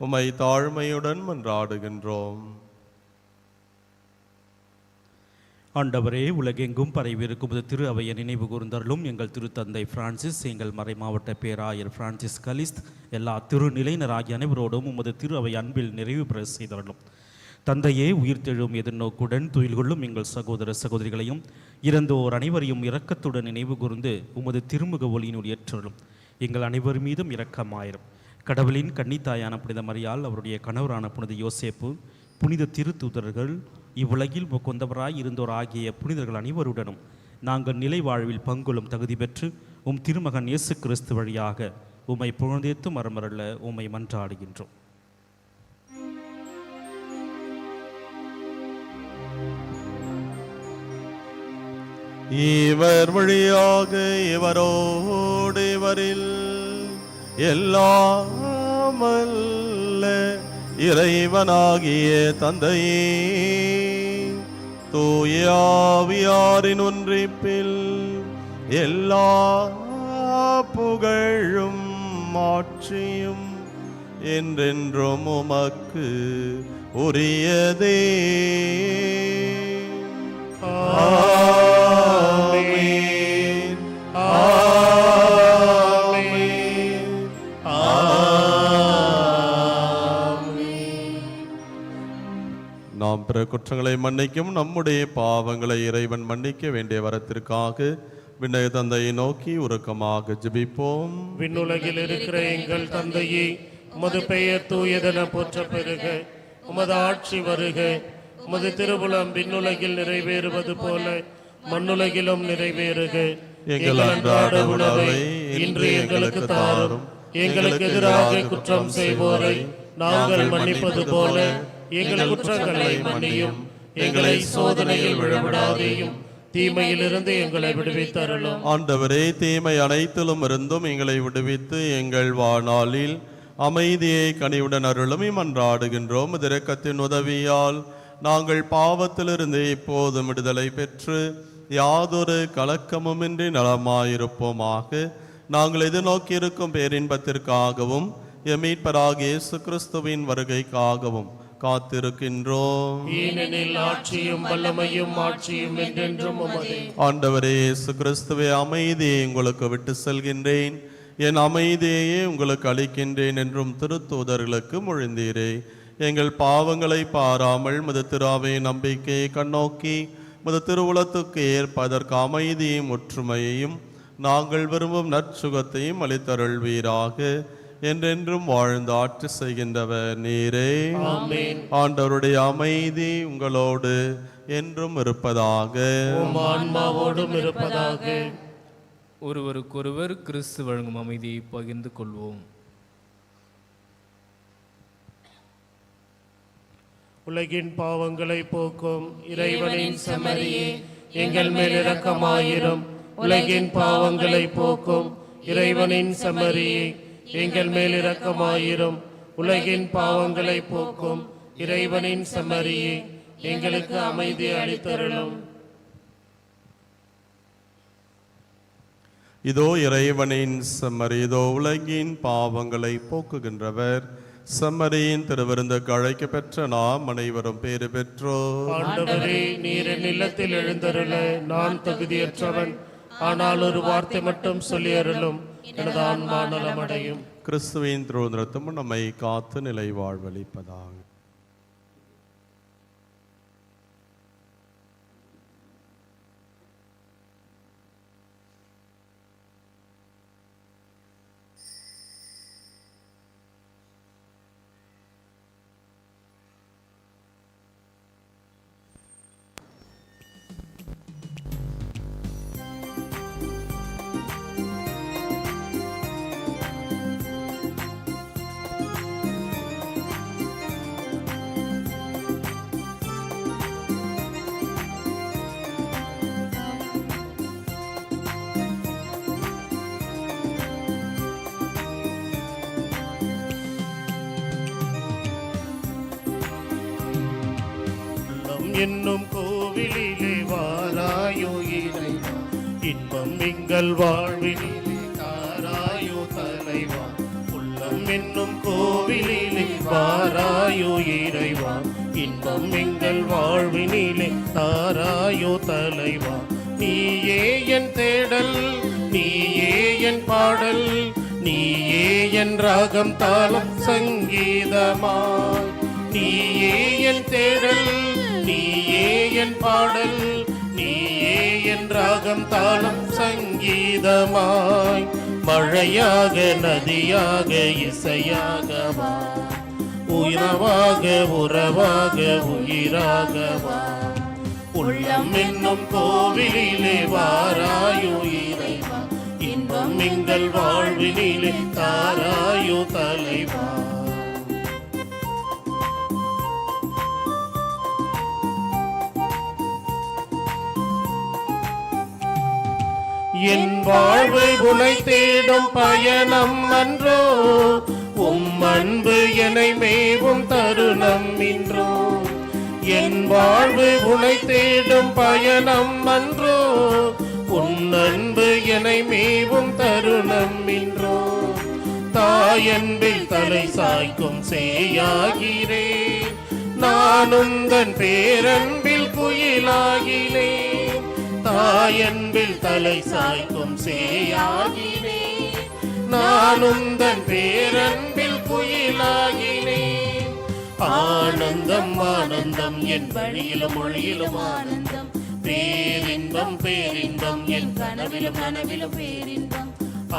Speaker 6: உம்மை தாழ்மையுடன் மன்றாடுகின்றோம்.
Speaker 8: ஆண்டவரே, உலகெங்கும் பரவியிருக்கும் உமது திரு அவையை நினைவு கூர்ந்தருளும். எங்கள் திருத்தந்தை பிரான்சிஸ், எங்கள் மறைமாவட்ட பேராயர் பிரான்சிஸ் கலிஸ்த், எல்லா திருநிலையினராகிய அனைவரோடும் உமது திரு அவை அன்பில் நிறைவு பெற செய்தருளும். தந்தையே, உயிர்த்தெழும் எதிர்நோக்குடன் துயில் கொள்ளும் எங்கள் சகோதர சகோதரிகளையும் இறந்தோர் அனைவரையும் இரக்கத்துடன் நினைவு கூர்ந்து உமது திருமுக ஒளியினுள் ஏற்றருளும். எங்கள் அனைவர் மீதும் இரக்கமாயிரும். கடவுளின் கன்னித்தாயான புனித மரியாள், அவருடைய கணவரான புனித யோசேப்பு, புனித திருத்தூதர்கள், இவ்வுலகில் கொண்டவராய் இருந்தோர் ஆகிய புனிதர்கள் அனைவருடனும் நாங்கள் நிலை வாழ்வில் பங்கொள்ளும் தகுதி பெற்று உம் திருமகன் இயேசு கிறிஸ்து வழியாக உம்மை புகழ்ந்தேத்து மரமரல்ல உம்மை மன்றாடுகின்றோம்.
Speaker 6: இவர் வழியாக இவரோடு இவரில் எல்லாம் அல்ல இறைவனாகிய தந்தையே, தூய ஆவியாரின் ஒன்றிப்பில் எல்லா புகழும் மாட்சியும் என்றென்றும் உமக்கு உரியதே. ஆமென். நாம் பிற குற்றங்களை மன்னிக்கும் நம்முடைய பாவங்களை இறைவன் மன்னிக்க வேண்டிய வரத்திற்காக விண்ணக தந்தையை நோக்கி உருக்கமாக ஜெபிப்போம்.
Speaker 2: விண்ணுலகில் இருக்கிற எங்கள் தந்தையே, உமது பெயர் தூயதென போற்ற பெறுக. உமது ஆட்சி வருக. உமது திருவுளம் விண்ணுலகில் நிறைவேறுவது போல மண்ணுலகிலும் நிறைவேறுக.
Speaker 6: எங்கள் அன்றாட உணவை இன்று எங்களுக்கு தாரும்.
Speaker 2: எங்களுக்கு எதிராக குற்றம் செய்வோரை நாங்கள் மன்னிப்பது போல எங்கள் குற்றங்களை மன்னியும். எங்களை சோதனையில் விழவிடாதேயும், தீமையிலிருந்து எங்களை விடுவித்தருளும்.
Speaker 6: ஆண்டவரே, தீமை அனைத்திலும் இருந்தும் எங்களை விடுவித்து எங்கள் வாழ்நாளில் அமைதியை கனிவுடன் அருளும் மன்றாடுகின்றோம். இரக்கத்தின் உதவியால் நாங்கள் பாவத்திலிருந்து இப்போதும் விடுதலை பெற்று யாதொரு கலக்கமுமின்றி நலமாயிருப்போமாக. நாங்கள் எதிர்நோக்கி இருக்கும் பேரின்பத்திற்காகவும் எம்மீட்பராகிய இயேசு கிறிஸ்துவின் வருகைக்காகவும் காத்திருக்கின்றோம்.
Speaker 2: ஏனெனில் ஆட்சியும் வல்லமையும் ஆட்சியும் என்றென்றும் உமதே.
Speaker 6: ஆண்டவரே இயேசு கிறிஸ்துவே, அமைதியை உங்களுக்கு விட்டு செல்கின்றேன், என் அமைதியையே உங்களுக்கு அளிக்கின்றேன் என்றும் திருத்தூதர்களுக்கு மொழிந்தீரே. எங்கள் பாவங்களை பாராமல் மது திராவை நம்பிக்கையை கண்ணோக்கி மது திருவுளத்துக்கு ஏற்பதற்கு அமைதியையும் ஒற்றுமையையும் நாங்கள் விரும்பும் நற்சுகத்தையும் அளித்தருள்வீராக. என்றென்றும் வாழ்ந்து ஆட்சி செய்கின்றவர் நீரே. ஆண்டவருடைய அமைதி உங்களோடு என்றும் இருப்பதாக.
Speaker 2: ஆன்மாவோடும் இருப்பதாக.
Speaker 1: ஒருவருக்கொருவர் கிறிஸ்து வழங்கும் அமைதியை பகிர்ந்து கொள்வோம்.
Speaker 2: உலகின் பாவங்களை போக்கும் இறைவனின் செம்மறியே, எங்கள் மேல் இரக்கமாயிரும். உலகின் பாவங்களை போக்கும் இறைவனின் செம்மறியே, எங்கள் மேல் இரக்கமாயிரும். உலகின் பாவங்களை போக்கும் இறைவனின் செம்மறியே, எங்களுக்கு அமைதி அளித்தருளும்.
Speaker 6: இதோ இறைவனின் செம்மறி, இதோ உலகின் பாவங்களை போக்குகின்றவர். செம்மறியின் திருவிருந்துக்கு அழைக்க பெற்ற நாம் அனைவரும் பேறு பெற்றோர்.
Speaker 2: ஆண்டவரே, நீர் என் இல்லத்தில் எழுந்தருள நான் தகுதியற்றவன். ஆனால் ஒரு வார்த்தை மட்டும் சொல்லி அருளும், எனது ஆன்மா நலமடையும்.
Speaker 6: கிறிஸ்துவின் திருவுருத்தம் நம்மை காத்து நிலை வாழ்வளிப்பதாக.
Speaker 2: என்னும் கோவிலிலே வாராயோ இறைவா, இன்பம் எங்கள் வாழ்வினிலே தாராயோ தலைவா. உள்ளம் என்னும் கோவிலிலே வாராயோ இறைவா, இன்பம் எங்கள் வாழ்வினிலே தாராயோ தலைவா. நீயே என் தேடல், நீயே என் பாடல், நீயே என் ராகம் தாளம் சங்கீதமாய். நீயே என் தேடல், நீயே என் பாடல், நீயே என் ராகம் தாளம் சங்கீதமாய். மழையாக நதியாக இசையாகவா, உணவாக உறவாக உயிராகவா. உள்ளம் என்னும் கோவிலிலே வாராயோ இறைவா, இன்பம் எங்கள் வாழ்வினிலே தாராயோ தலைவா. என் வாழ்வை உனை தேடும் பயணம் அன்றோ, உம் அன்பு என்னை மேவும் தருணம் இன்றோ. என் வாழ்வு உனை தேடும் பயணம் அன்றோ, உன் அன்பு என்னை மேவும் தருணம் இன்றோ. தாயன்பில் தலை சாய்க்கும் சேயாகிறேன், நான் உந்தன் பேரன்பில் குயிலாகினேன். தாயன்பில் தலை சாய்க்கும் சேயாகினேன், நான் உந்தன் பேரன்பில் குயிலாகினேன். ஆனந்தம் ஆனந்தம் என் வழியிலும் மொழியிலும் ஆனந்தம், பேரின்பம் பேரின்பம் என் கனவிலும் கனவிலும் பேரின்பம்.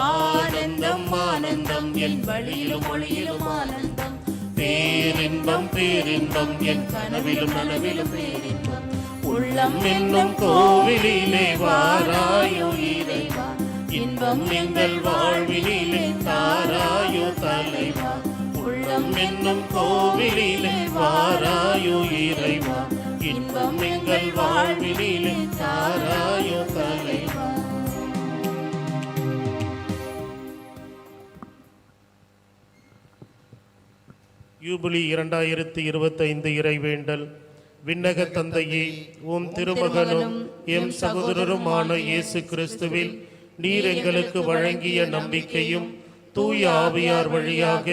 Speaker 2: ஆனந்தம் ஆனந்தம் என் வழியிலும் மொழியிலும் ஆனந்தம், பேரின்பம் பேரின்பம் என் கனவிலும் கனவிலும் பேரின்பம். உள்ளம் என்னும் கோவிலிலே வாராயோ இறைவா, இன்பம் எங்கள் வாழ்வினிலே தாராயோ தலைவா. உள்ளம் என்னும் கோவிலிலே வாராயோ இறைவா, இன்பம் எங்கள் வாழ்வினிலே தாராயோ தலைவா. யூபிலி 2025 இறைவேண்டல். விண்ணக தந்தையே, உம் திருமகனும் எம் சகோதரருமான இயேசு கிறிஸ்துவில் நீர் எங்களுக்கு வழங்கிய நம்பிக்கையும் தூய ஆவியார் வழியாக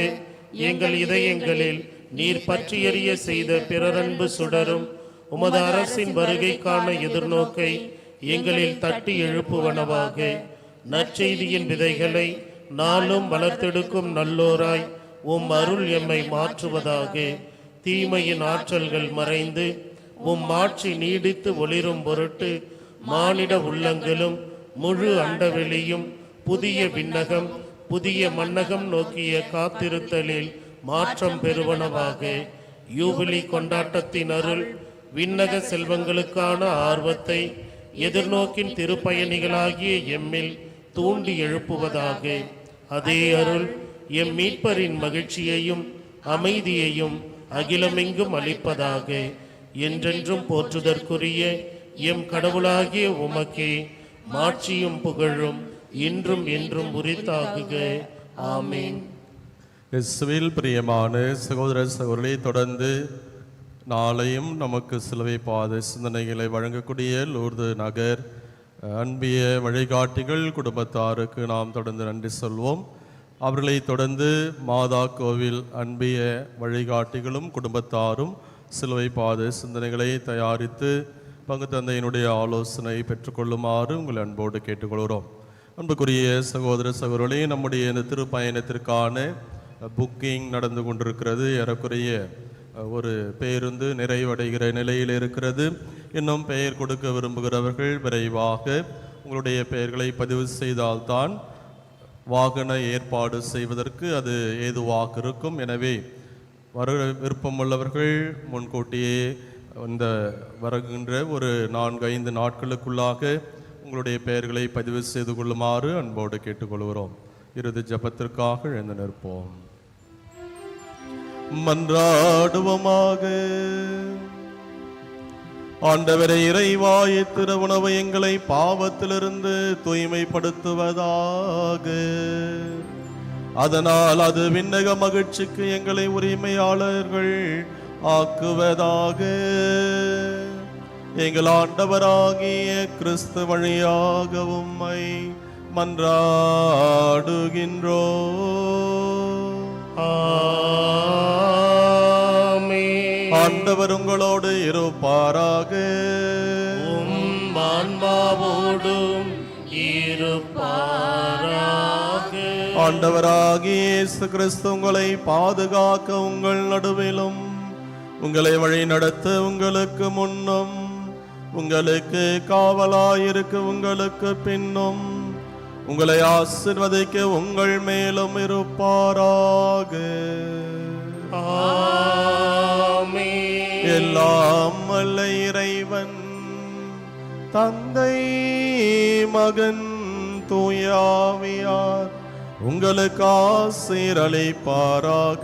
Speaker 2: எங்கள் இதயங்களில் நீர் பற்றி எறிய செய்த பிறரன்பு சுடரும் உமது அரசின் வருகைக்கான எதிர்நோக்கை எங்களில் தட்டி எழுப்புவனவாக. நற்செய்தியின் விதைகளை நாளும் வளர்த்தெடுக்கும் நல்லோராய் உம் அருள் எம்மை மாற்றுவதாக. தீமையின் ஆற்றல்கள் மறைந்து உம் ஆட்சி நீடித்து ஒளிரும் பொருட்டு மானிட உள்ளங்களும் முழு அண்டவெளியும் புதிய விண்ணகம் புதிய மன்னகம் நோக்கிய காத்திருத்தலில் மாற்றம் பெறுவனவாக. யூபிலி கொண்டாட்டத்தின் அருள் விண்ணக செல்வங்களுக்கான ஆர்வத்தை எதிர்நோக்கின் திருப்பயணிகளாகிய எம்மில் தூண்டி எழுப்புவதாக. அதே அருள் எம் மீட்பரின் மகிழ்ச்சியையும் அமைதியையும் அகிலமெங்கும் அளிப்பதாக. என்றென்றும் போற்றுதற்குரிய எம் கடவுளாகிய உமக்கே மாட்சியும் புகழும் இன்றும் என்றும் உரித்தாகுக. ஆமீன்.
Speaker 6: இயேசுவில் பிரியமான சகோதர சகோதரிகளை, தொடர்ந்து நாளையும் நமக்கு சிலுவை பாத சிந்தனைகளை வழங்கக்கூடிய லூர்து நகர் அன்பிய வழிகாட்டிகள் குடும்பத்தாருக்கு நாம் தொடர்ந்து நன்றி சொல்வோம். அவர்களை தொடர்ந்து மாதா கோவில் அன்பிய வழிகாட்டிகளும் குடும்பத்தாரும் சிலுவை பாத சிந்தனைகளை தயாரித்து பங்கு தந்தையினுடைய ஆலோசனை பெற்றுக்கொள்ளுமாறு உங்கள் அன்போடு கேட்டுக்கொள்கிறோம். அன்புக்குரிய சகோதர சகோதரர்களே, நம்முடைய இந்த திருப்பயணத்திற்கான புக்கிங் நடந்து கொண்டிருக்கிறது. ஏறக்குறைய ஒரு பேருந்து நிறைவடைகிற நிலையில் இருக்கிறது. இன்னும் பெயர் கொடுக்க விரும்புகிறவர்கள் விரைவாக உங்களுடைய பெயர்களை பதிவு செய்தால்தான் வாகன ஏற்பாடு செய்வதற்கு அது ஏதுவாக இருக்கும். எனவே விருப்பமுள்ளவர்கள் முன்கூட்டியே இந்த வருகின்ற ஒரு 4-5 நாட்களுக்குள்ளாக உங்களுடைய பெயர்களை பதிவு செய்து கொள்ளுமாறு அன்போடு கேட்டுக்கொள்கிறோம். இறுதி ஜெபத்திற்காக எழுந்து நிற்போம். மன்றாடுவோமாக. ஆண்டவரே, இறைவாய திருவுணவு எங்களை பாவத்திலிருந்து தூய்மைப்படுத்துவதாக. அதனால் அது விண்ணக மகிழ்ச்சிக்கு எங்களை உரிமையாளர்கள் ஆக்குவதாக. எங்கள் ஆண்டவராகிய கிறிஸ்து வழியாக உம்மை மன்றாடுகின்றோம்.
Speaker 2: ஆமென்.
Speaker 6: ஆண்டவர் உங்களோடு இருப்பாராக.
Speaker 2: உம் ஆன்மாவோடும் இருப்பாராக.
Speaker 6: ஆண்டவராகிய இயேசு கிறிஸ்து உங்களை பாதுகாக்க உங்கள் நடுவிலும் உங்களை வழி நடத்த உங்களுக்கு முன்னும் உங்களுக்கு காவலாயிருக்க உங்களுக்கு பின்னும் உங்களை ஆசீர்வதிக்க உங்கள் மேலும் இருப்பாராக.
Speaker 2: ஆமென்.
Speaker 6: எல்லாம் வல்ல இறைவன் தந்தை மகன் தூயாவியார் உங்களுக்கு ஆசீரளிப்பாராக.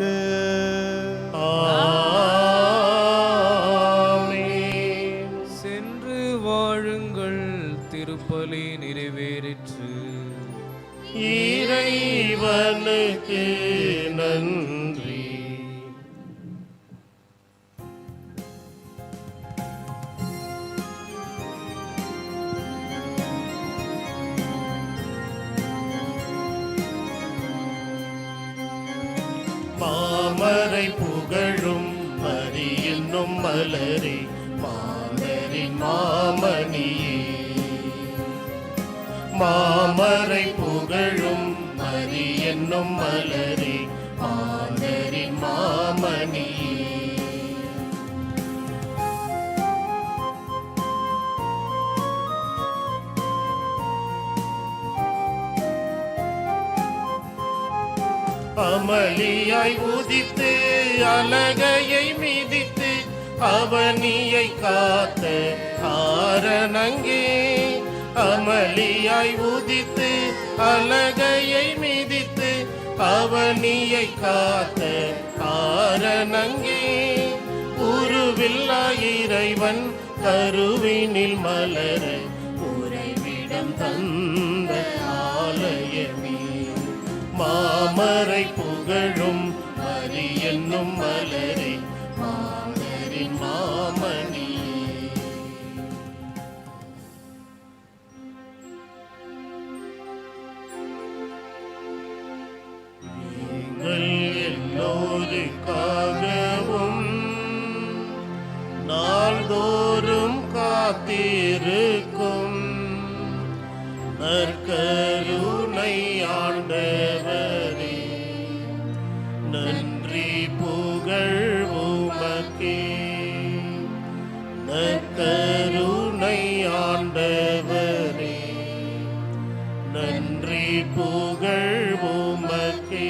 Speaker 2: ஆமென்.
Speaker 1: சென்று வாழுங்கள், திருப்பலி நிறைவேறிற்று.
Speaker 2: இறைவனுக்கு நன்றி. மாமரை புகழும் மரி என்னும் மலரே, மாமரின் மாமணியே. மாமரை புகழும் மரி என்னும் மலரே, மாமரின் மாமணியே. அமளியாய் உதித்து அலகையை மிதித்து அவனியை காத்த ஆரணங்கே. அமளியாய் உதித்து அலகையை மிதித்து அவனியை காத்த ஆரணங்கே. உருவில்லா இறைவன் கருவினில் மலர உறைவிடம் தந்த ஆலயமே. மாமரை புகழும் மரி என்னும் மலரே, மாமரின் மாமணியே. நீங்கள் எல்லோருக்காகவும் நாள்தோறும் காத்திருக்கும் நற்கருணை ஆண்டவரே, நன்றி புகழ் உமக்கே. நற்கருணை ஆண்டவரே, நன்றி புகழ் உமக்கே.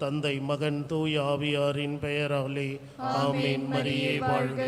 Speaker 2: தந்தை மகன் தூய ஆவியாரின் பெயராலே ஆமீன். மரியே வாழ்க.